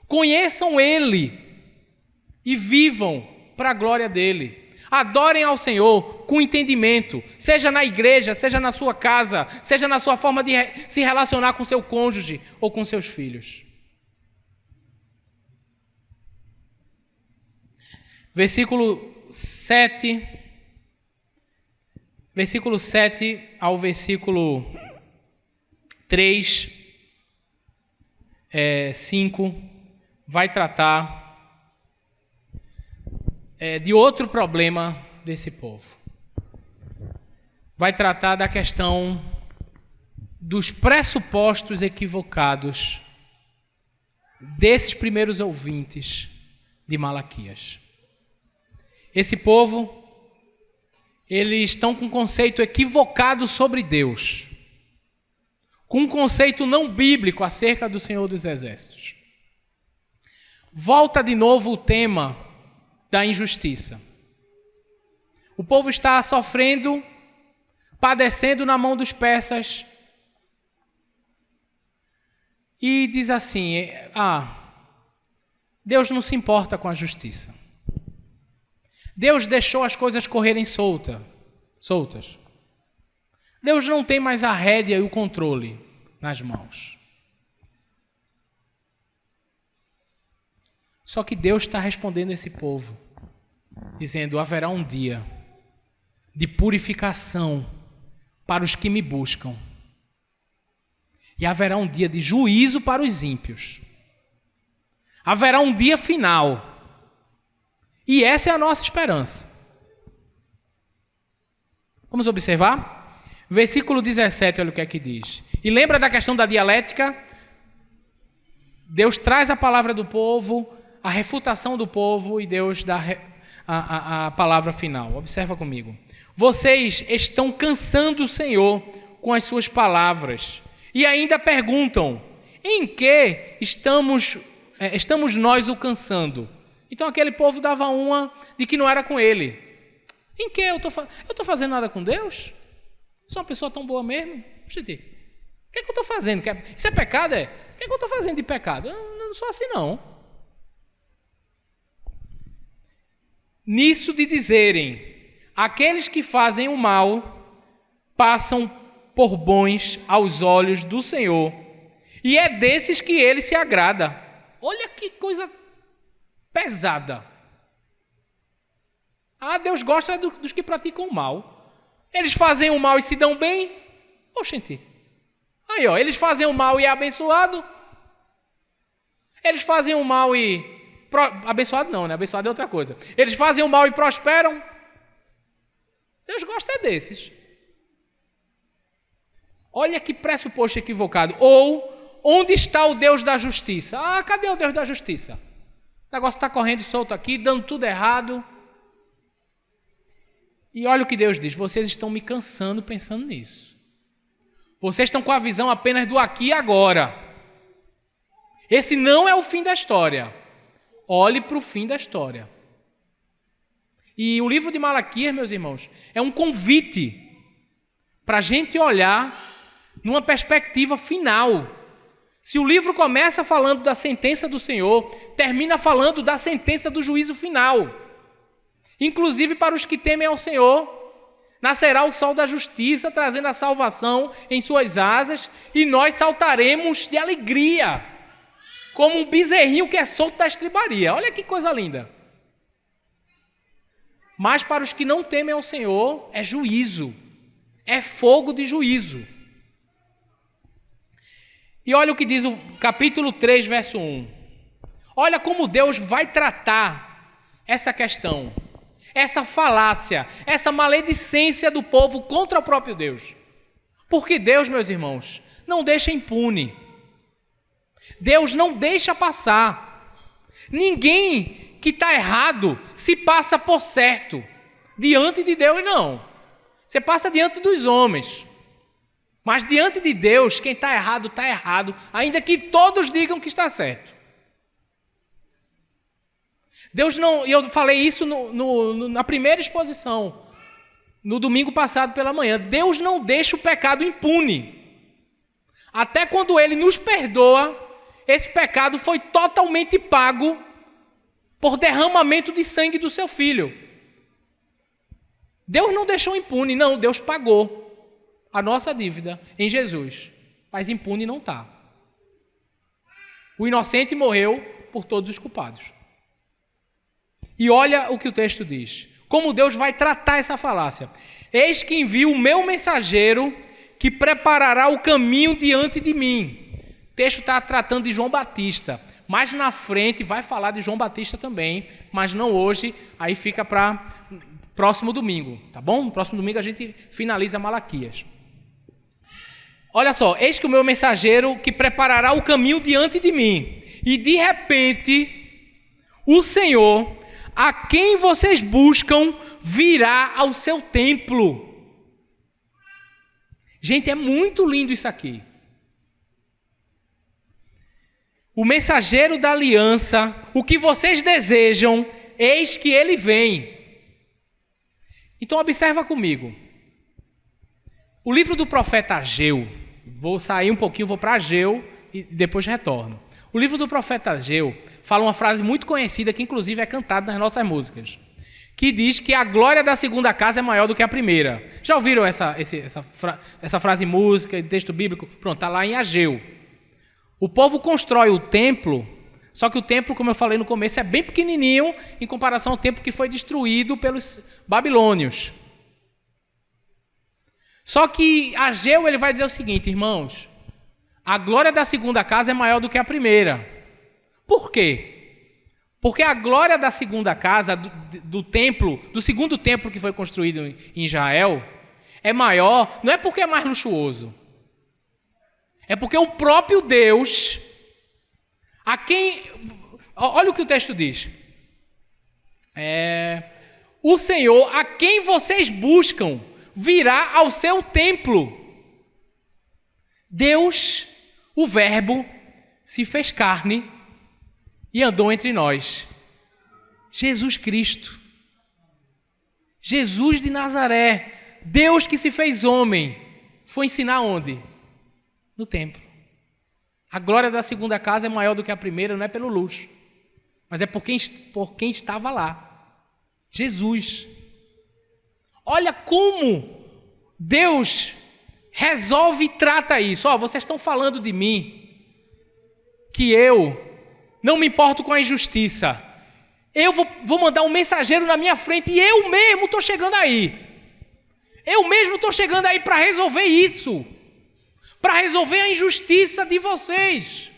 Conheçam Ele e vivam para a glória dEle. Adorem ao Senhor com entendimento, seja na igreja, seja na sua casa, seja na sua forma de se relacionar com seu cônjuge ou com seus filhos. Versículo 7 ao versículo 3, 5, vai tratar de outro problema desse povo. Vai tratar da questão dos pressupostos equivocados desses primeiros ouvintes de Malaquias. Esse povo, eles estão com um conceito equivocado sobre Deus, com um conceito não bíblico acerca do Senhor dos Exércitos. Volta de novo o tema da injustiça. O povo está sofrendo, padecendo na mão dos persas e diz assim, Deus não se importa com a justiça. Deus deixou as coisas correrem soltas. Deus não tem mais a rédea e o controle nas mãos. Só que Deus está respondendo a esse povo, dizendo, haverá um dia de purificação para os que me buscam. E haverá um dia de juízo para os ímpios. Haverá um dia final. E essa é a nossa esperança. Vamos observar? Versículo 17, olha o que é que diz. E lembra da questão da dialética? Deus traz a palavra do povo, a refutação do povo e Deus dá a palavra final. Observa comigo. Vocês estão cansando o Senhor com as suas palavras e ainda perguntam, em que estamos nós o cansando? Então aquele povo dava uma de que não era com ele. Em que eu estou fazendo nada com Deus? Sou uma pessoa tão boa mesmo? Gente, o que é que eu estou fazendo? Isso é pecado, é? O que é que eu estou fazendo de pecado? Eu não sou assim, não. Nisso de dizerem, aqueles que fazem o mal passam por bons aos olhos do Senhor, e é desses que ele se agrada. Olha que coisa pesada. Deus gosta dos que praticam o mal. Eles fazem o mal e se dão bem? Oxente. Aí, ó, eles fazem o mal e é abençoado. Eles fazem o mal e... Abençoado não, né? Abençoado é outra coisa. Eles fazem o mal e prosperam. Deus gosta desses. Olha que pressuposto equivocado. Ou, onde está o Deus da justiça? Cadê o Deus da justiça? O negócio está correndo solto aqui, dando tudo errado. E olha o que Deus diz. Vocês estão me cansando pensando nisso. Vocês estão com a visão apenas do aqui e agora. Esse não é o fim da história. Olhe para o fim da história. E o livro de Malaquias, meus irmãos, é um convite para a gente olhar numa perspectiva final. Se o livro começa falando da sentença do Senhor, termina falando da sentença do juízo final. Inclusive para os que temem ao Senhor, nascerá o sol da justiça, trazendo a salvação em suas asas, e nós saltaremos de alegria, como um bezerrinho que é solto da estribaria. Olha que coisa linda. Mas para os que não temem ao Senhor, é juízo. É fogo de juízo. E olha o que diz o capítulo 3, verso 1. Olha como Deus vai tratar essa questão, essa falácia, essa maledicência do povo contra o próprio Deus. Porque Deus, meus irmãos, não deixa impune. Deus não deixa passar. Ninguém que está errado se passa por certo. Diante de Deus, não. Você passa diante dos homens. Mas diante de Deus, quem está errado, ainda que todos digam que está certo. Deus não... E eu falei isso na primeira exposição, no domingo passado pela manhã. Deus não deixa o pecado impune. Até quando Ele nos perdoa, esse pecado foi totalmente pago por derramamento de sangue do seu Filho. Deus não deixou impune, não. Deus pagou a nossa dívida em Jesus. Mas impune não está. O inocente morreu por todos os culpados. E olha o que o texto diz. Como Deus vai tratar essa falácia. Eis que envio o meu mensageiro que preparará o caminho diante de mim. O texto está tratando de João Batista. Mais na frente vai falar de João Batista também, mas não hoje, aí fica para próximo domingo, tá bom? No próximo domingo a gente finaliza Malaquias. Olha só, eis que o meu mensageiro que preparará o caminho diante de mim. E de repente, o Senhor, a quem vocês buscam, virá ao seu templo. Gente, é muito lindo isso aqui. O mensageiro da aliança, o que vocês desejam, eis que ele vem. Então observa comigo. O livro do profeta Ageu, vou sair um pouquinho, vou para Ageu e depois retorno. O livro do profeta Ageu fala uma frase muito conhecida, que inclusive é cantada nas nossas músicas, que diz que a glória da segunda casa é maior do que a primeira. Já ouviram essa frase em música, em texto bíblico? Pronto, está lá em Ageu. O povo constrói o templo, só que o templo, como eu falei no começo, é bem pequenininho em comparação ao templo que foi destruído pelos babilônios. Só que Ageu ele vai dizer o seguinte, irmãos, a glória da segunda casa é maior do que a primeira. Por quê? Porque a glória da segunda casa, do templo, do segundo templo que foi construído em Israel, é maior, não é porque é mais luxuoso, é porque o próprio Deus A quem... Olha o que o texto diz. O Senhor, a quem vocês buscam, virá ao seu templo. Deus, o Verbo, se fez carne e andou entre nós. Jesus Cristo. Jesus de Nazaré. Deus que se fez homem. Foi ensinar onde? No templo. A glória da segunda casa é maior do que a primeira, não é pelo luxo, mas é por quem estava lá. Jesus. Olha como Deus resolve e trata isso. Vocês estão falando de mim, que eu não me importo com a injustiça. Eu vou mandar um mensageiro na minha frente e eu mesmo estou chegando aí. Eu mesmo estou chegando aí para resolver isso. Para resolver a injustiça de vocês.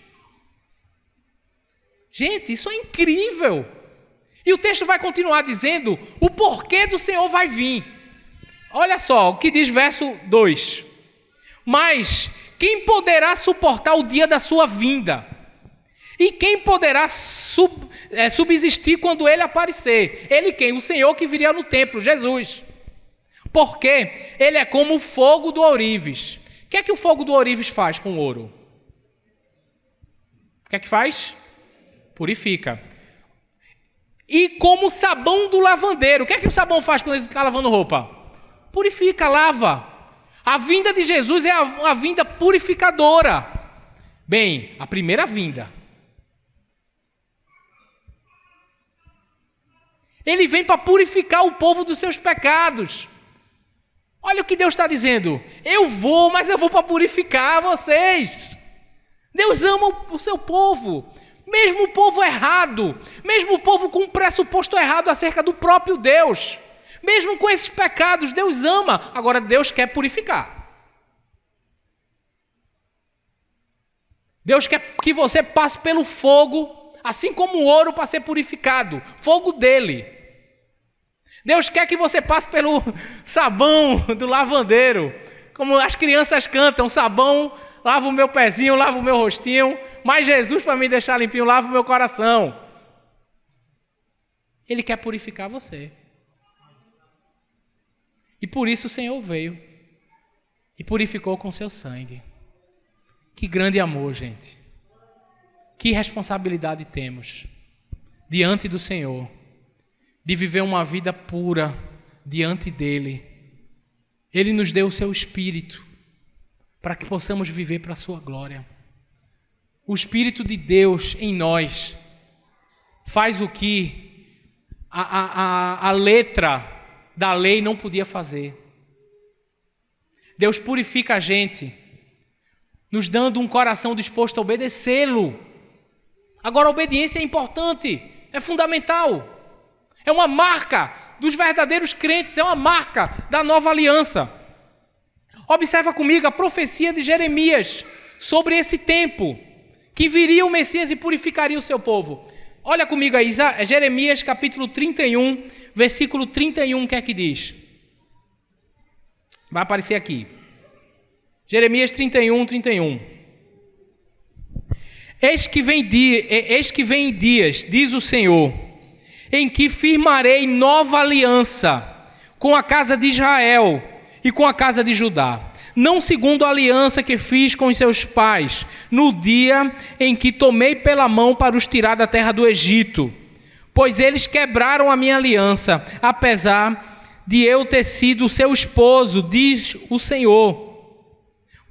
Gente, isso é incrível. E o texto vai continuar dizendo o porquê do Senhor vai vir. Olha só o que diz verso 2. Mas quem poderá suportar o dia da sua vinda? E quem poderá subsistir quando ele aparecer? Ele quem? O Senhor que viria no templo, Jesus. Porque ele é como o fogo do ourives. O que é que o fogo do ourives faz com o ouro? O que é que faz? Purifica. E como o sabão do lavandeiro. O que é que o sabão faz quando ele está lavando roupa? Purifica, lava. A vinda de Jesus é a vinda purificadora. Bem, a primeira vinda. Ele vem para purificar o povo dos seus pecados. Olha o que Deus está dizendo. Eu vou, mas eu vou para purificar vocês. Deus ama o seu povo. Mesmo o povo errado. Mesmo o povo com um pressuposto errado acerca do próprio Deus. Mesmo com esses pecados, Deus ama. Agora Deus quer purificar. Deus quer que você passe pelo fogo, assim como o ouro para ser purificado. Fogo dele. Deus quer que você passe pelo sabão do lavandeiro. Como as crianças cantam, sabão, lava o meu pezinho, lava o meu rostinho. Mas Jesus, para me deixar limpinho, lava o meu coração. Ele quer purificar você. E por isso o Senhor veio. E purificou com seu sangue. Que grande amor, gente. Que responsabilidade temos diante do Senhor. De viver uma vida pura diante dEle. Ele nos deu o seu Espírito para que possamos viver para a sua glória. O Espírito de Deus em nós faz o que a letra da lei não podia fazer. Deus purifica a gente, nos dando um coração disposto a obedecê-lo. Agora, a obediência é importante, é fundamental. É uma marca dos verdadeiros crentes, é uma marca da nova aliança. Observa comigo a profecia de Jeremias sobre esse tempo, que viria o Messias e purificaria o seu povo. Olha comigo aí, Jeremias capítulo 31, versículo 31, o que é que diz? Vai aparecer aqui. Jeremias 31, 31. Eis que vem dias, diz o Senhor, em que firmarei nova aliança com a casa de Israel e com a casa de Judá, não segundo a aliança que fiz com os seus pais, no dia em que tomei pela mão para os tirar da terra do Egito, pois eles quebraram a minha aliança, apesar de eu ter sido seu esposo, diz o Senhor.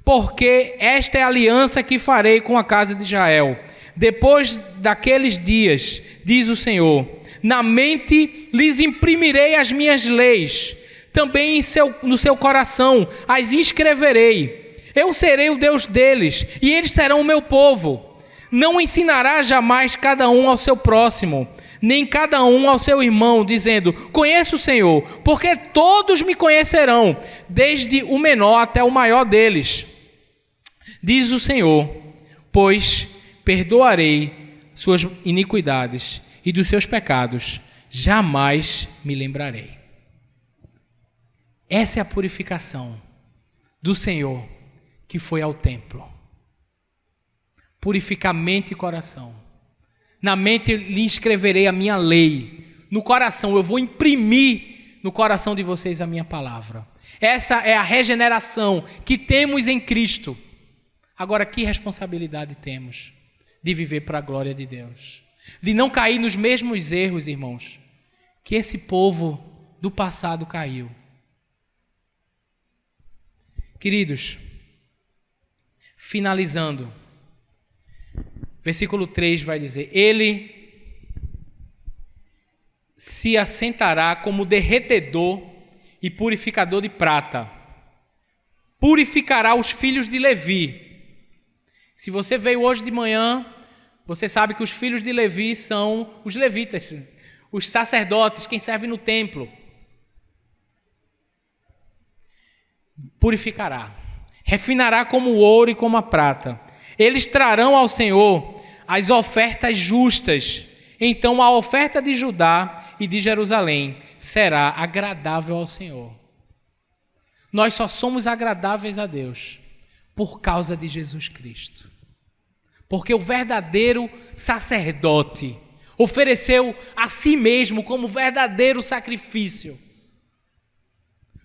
Porque esta é a aliança que farei com a casa de Israel. Depois daqueles dias, diz o Senhor, na mente lhes imprimirei as minhas leis, também no seu coração as inscreverei. Eu serei o Deus deles, e eles serão o meu povo. Não ensinará jamais cada um ao seu próximo, nem cada um ao seu irmão, dizendo, conheço o Senhor, porque todos me conhecerão, desde o menor até o maior deles. Diz o Senhor, pois perdoarei suas iniquidades, e dos seus pecados jamais me lembrarei. Essa é a purificação do Senhor que foi ao templo. Purificar mente e coração. Na mente lhe escreverei a minha lei. No coração, eu vou imprimir no coração de vocês a minha palavra. Essa é a regeneração que temos em Cristo. Agora, que responsabilidade temos de viver para a glória de Deus? De não cair nos mesmos erros, irmãos, que esse povo do passado caiu. Queridos, finalizando, versículo 3 vai dizer: ele se assentará como derretedor e purificador de prata. Purificará os filhos de Levi. Se você veio hoje de manhã, você sabe que os filhos de Levi são os levitas, os sacerdotes, quem serve no templo. Purificará, refinará como o ouro e como a prata. Eles trarão ao Senhor as ofertas justas. Então a oferta de Judá e de Jerusalém será agradável ao Senhor. Nós só somos agradáveis a Deus por causa de Jesus Cristo. Porque o verdadeiro sacerdote ofereceu a si mesmo como verdadeiro sacrifício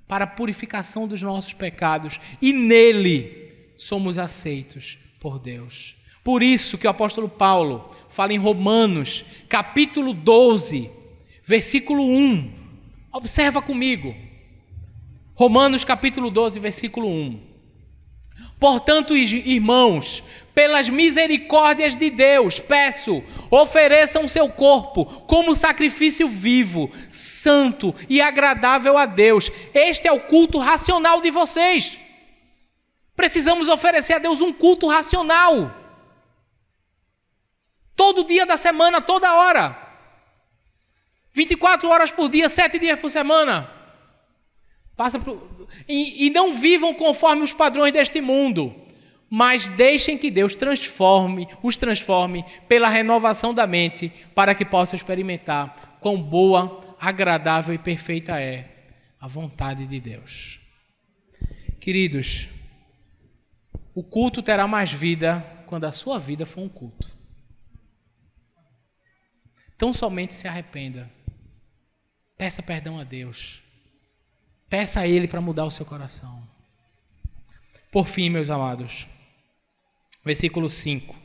para a purificação dos nossos pecados, e nele somos aceitos por Deus. Por isso que o apóstolo Paulo fala em Romanos, capítulo 12, versículo 1. Observa comigo. Romanos, capítulo 12, versículo 1. Portanto, irmãos, pelas misericórdias de Deus, peço, ofereçam seu corpo como sacrifício vivo, santo e agradável a Deus. Este é o culto racional de vocês. Precisamos oferecer a Deus um culto racional. Todo dia da semana, toda hora. 24 horas por dia, 7 dias por semana. E não vivam conforme os padrões deste mundo, mas deixem que Deus os transforme pela renovação da mente, para que possam experimentar quão boa, agradável e perfeita é a vontade de Deus. Queridos, o culto terá mais vida quando a sua vida for um culto. Então somente se arrependa. Peça perdão a Deus. Peça a Ele para mudar o seu coração. Por fim, meus amados, versículo 5.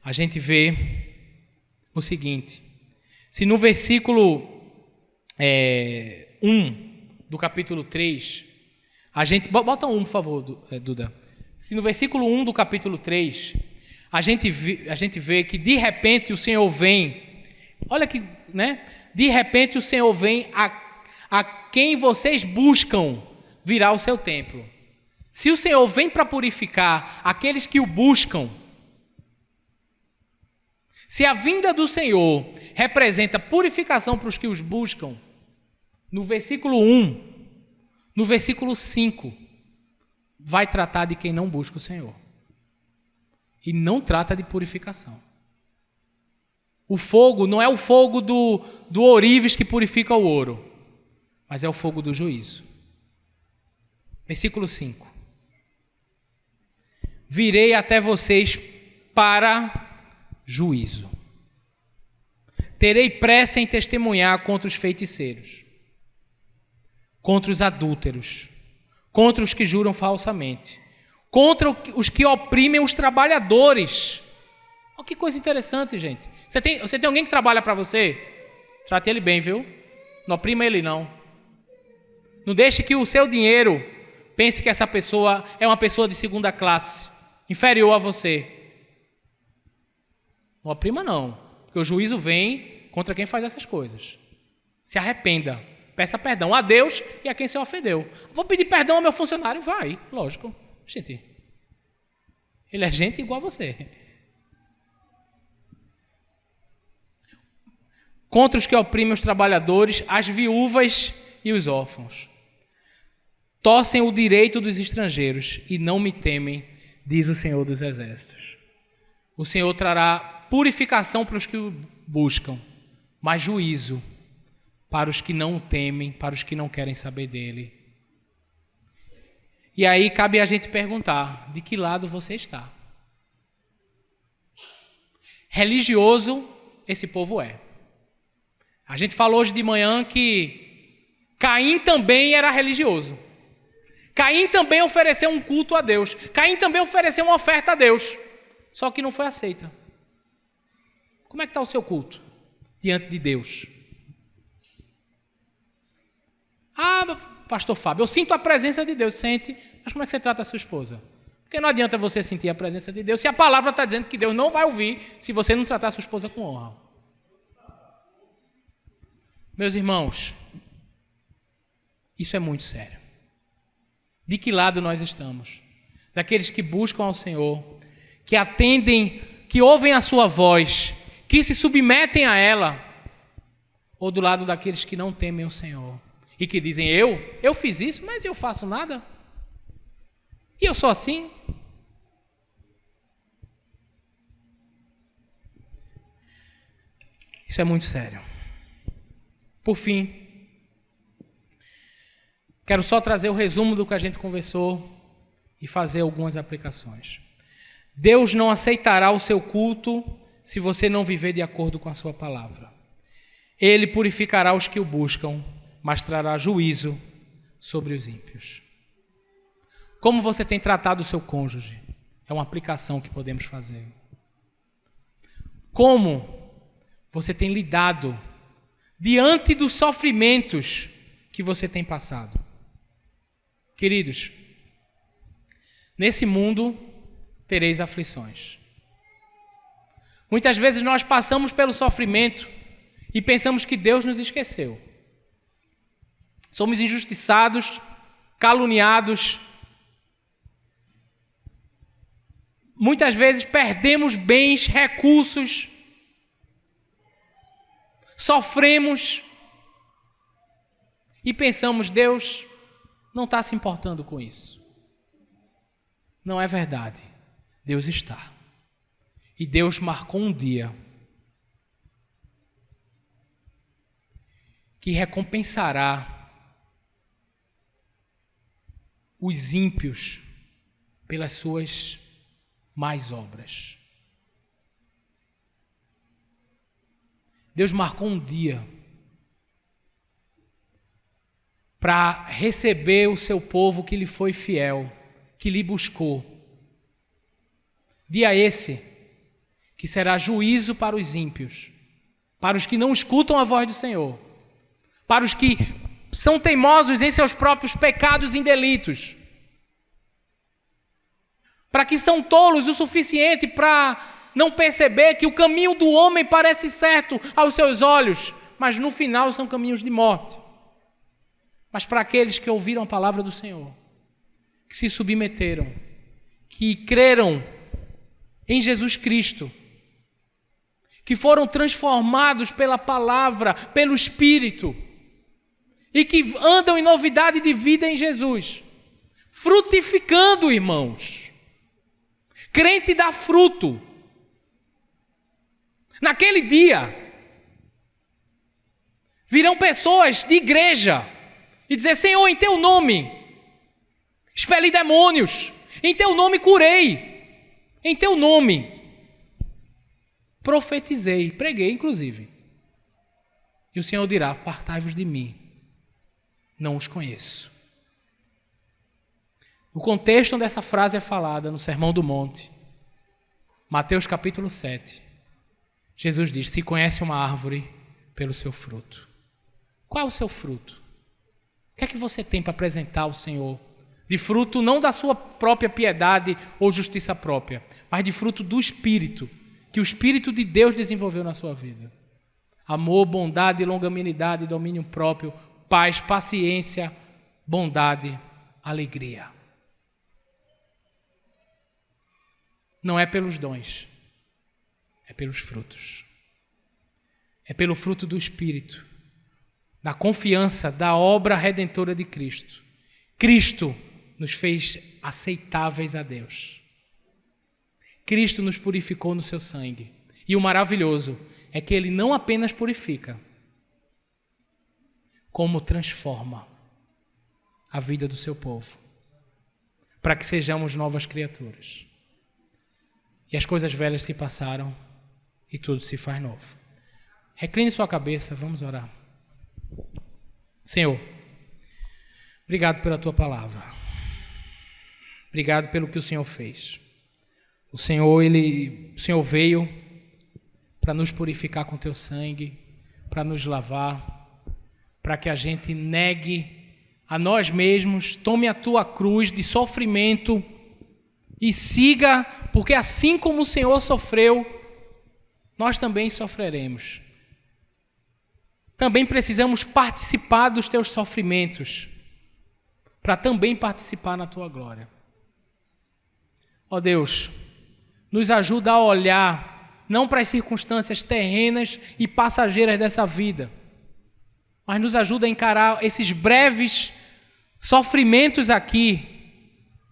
A gente vê o seguinte. Se no versículo 1 do capítulo 3, a gente... Bota 1, por favor, Duda. Se no versículo 1 do capítulo 3, a gente vê que de repente o Senhor vem... Olha que, né? De repente o Senhor vem a quem vocês buscam virá o seu templo. Se o Senhor vem para purificar aqueles que o buscam, se a vinda do Senhor representa purificação para os que os buscam, no versículo 1, no versículo 5, vai tratar de quem não busca o Senhor. E não trata de purificação. O fogo não é o fogo do ourives que purifica o ouro, mas é o fogo do juízo. Versículo 5. Virei até vocês para juízo. Terei pressa em testemunhar contra os feiticeiros, contra os adúlteros, contra os que juram falsamente, contra os que oprimem os trabalhadores. Olha que coisa interessante, gente. Você tem alguém que trabalha para você? Trate ele bem, viu? Não oprima ele, não. Não deixe que o seu dinheiro pense que essa pessoa é uma pessoa de segunda classe, inferior a você. Não oprima, não. Porque o juízo vem contra quem faz essas coisas. Se arrependa. Peça perdão a Deus e a quem se ofendeu. Vou pedir perdão ao meu funcionário? Vai, lógico. Gente, ele é gente igual a você. Contra os que oprimem os trabalhadores, as viúvas e os órfãos. Torcem o direito dos estrangeiros e não me temem, diz o Senhor dos Exércitos. O Senhor trará purificação para os que o buscam, mas juízo para os que não o temem, para os que não querem saber dele. E aí cabe a gente perguntar, de que lado você está? Religioso, esse povo é. A gente falou hoje de manhã que Caim também era religioso. Caim também ofereceu um culto a Deus. Caim também ofereceu uma oferta a Deus. Só que não foi aceita. Como é que está o seu culto diante de Deus? Ah, pastor Fábio, eu sinto a presença de Deus. Sente, mas como é que você trata a sua esposa? Porque não adianta você sentir a presença de Deus se a palavra está dizendo que Deus não vai ouvir se você não tratar a sua esposa com honra. Meus irmãos, isso é muito sério. De que lado nós estamos? Daqueles que buscam ao Senhor, que atendem, que ouvem a sua voz, que se submetem a ela, ou do lado daqueles que não temem o Senhor e que dizem, eu fiz isso, mas eu faço nada? E eu sou assim? Isso é muito sério. Por fim, quero só trazer o resumo do que a gente conversou e fazer algumas aplicações. Deus não aceitará o seu culto se você não viver de acordo com a sua palavra. Ele purificará os que o buscam, mas trará juízo sobre os ímpios. Como você tem tratado o seu cônjuge? É uma aplicação que podemos fazer. Como você tem lidado diante dos sofrimentos que você tem passado? Queridos, nesse mundo tereis aflições. Muitas vezes nós passamos pelo sofrimento e pensamos que Deus nos esqueceu. Somos injustiçados, caluniados. Muitas vezes perdemos bens, recursos, sofremos e pensamos, Deus não está se importando com isso. Não é verdade. Deus está. E Deus marcou um dia que recompensará os ímpios pelas suas más obras. Deus marcou um dia para receber o seu povo que lhe foi fiel, que lhe buscou. Dia esse que será juízo para os ímpios, para os que não escutam a voz do Senhor, para os que são teimosos em seus próprios pecados e delitos, para que são tolos o suficiente para não perceber que o caminho do homem parece certo aos seus olhos, mas no final são caminhos de morte. Mas para aqueles que ouviram a palavra do Senhor, que se submeteram, que creram em Jesus Cristo, que foram transformados pela palavra, pelo Espírito, e que andam em novidade de vida em Jesus, frutificando, irmãos. Crente dá fruto. Naquele dia, virão pessoas de igreja e dizer, Senhor, em teu nome, expeli demônios, em teu nome curei, em teu nome profetizei, preguei inclusive. E o Senhor dirá, apartai-vos de mim, não os conheço. O contexto onde essa frase é falada, no Sermão do Monte, Mateus capítulo 7, Jesus diz, se conhece uma árvore pelo seu fruto. Qual é o seu fruto? O que é que você tem para apresentar ao Senhor? De fruto não da sua própria piedade ou justiça própria, mas de fruto do Espírito, que o Espírito de Deus desenvolveu na sua vida. Amor, bondade, longanimidade, domínio próprio, paz, paciência, bondade, alegria. Não é pelos dons, é pelos frutos. É pelo fruto do Espírito, da confiança, da obra redentora de Cristo. Cristo nos fez aceitáveis a Deus. Cristo nos purificou no seu sangue. E o maravilhoso é que Ele não apenas purifica, como transforma a vida do seu povo, para que sejamos novas criaturas. E as coisas velhas se passaram, e tudo se faz novo. Recline sua cabeça, vamos orar. Senhor, obrigado pela tua palavra. Obrigado pelo que o Senhor fez. O Senhor veio para nos purificar com teu sangue, para nos lavar, para que a gente negue a nós mesmos, tome a tua cruz de sofrimento e siga, porque assim como o Senhor sofreu, nós também sofreremos. Também precisamos participar dos teus sofrimentos, para também participar na tua glória. Ó Deus, nos ajuda a olhar não para as circunstâncias terrenas e passageiras dessa vida, mas nos ajuda a encarar esses breves sofrimentos aqui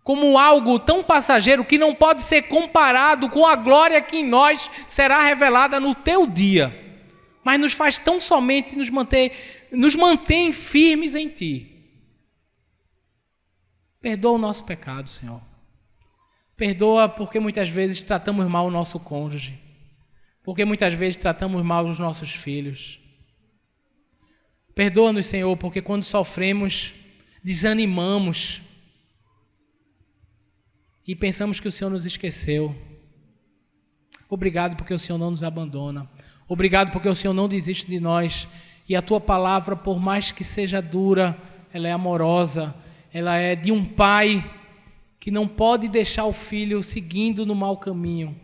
como algo tão passageiro que não pode ser comparado com a glória que em nós será revelada no teu dia, mas nos faz tão somente nos mantém firmes em ti. Perdoa o nosso pecado, Senhor. Perdoa porque muitas vezes tratamos mal o nosso cônjuge, porque muitas vezes tratamos mal os nossos filhos. Perdoa-nos, Senhor, porque quando sofremos, desanimamos e pensamos que o Senhor nos esqueceu. Obrigado porque o Senhor não nos abandona. Obrigado porque o Senhor não desiste de nós. E a tua palavra, por mais que seja dura, ela é amorosa, ela é de um pai que não pode deixar o filho seguindo no mau caminho.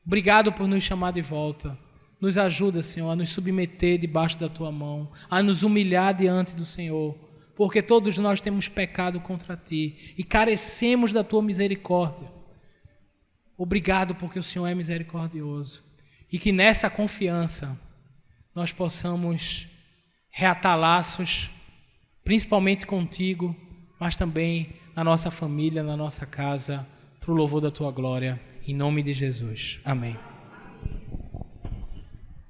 Obrigado por nos chamar de volta. Nos ajuda, Senhor, a nos submeter debaixo da tua mão, a nos humilhar diante do Senhor, porque todos nós temos pecado contra ti e carecemos da tua misericórdia. Obrigado porque o Senhor é misericordioso e que nessa confiança nós possamos reatar laços, principalmente contigo, mas também na nossa família, na nossa casa, para o louvor da tua glória, em nome de Jesus. Amém.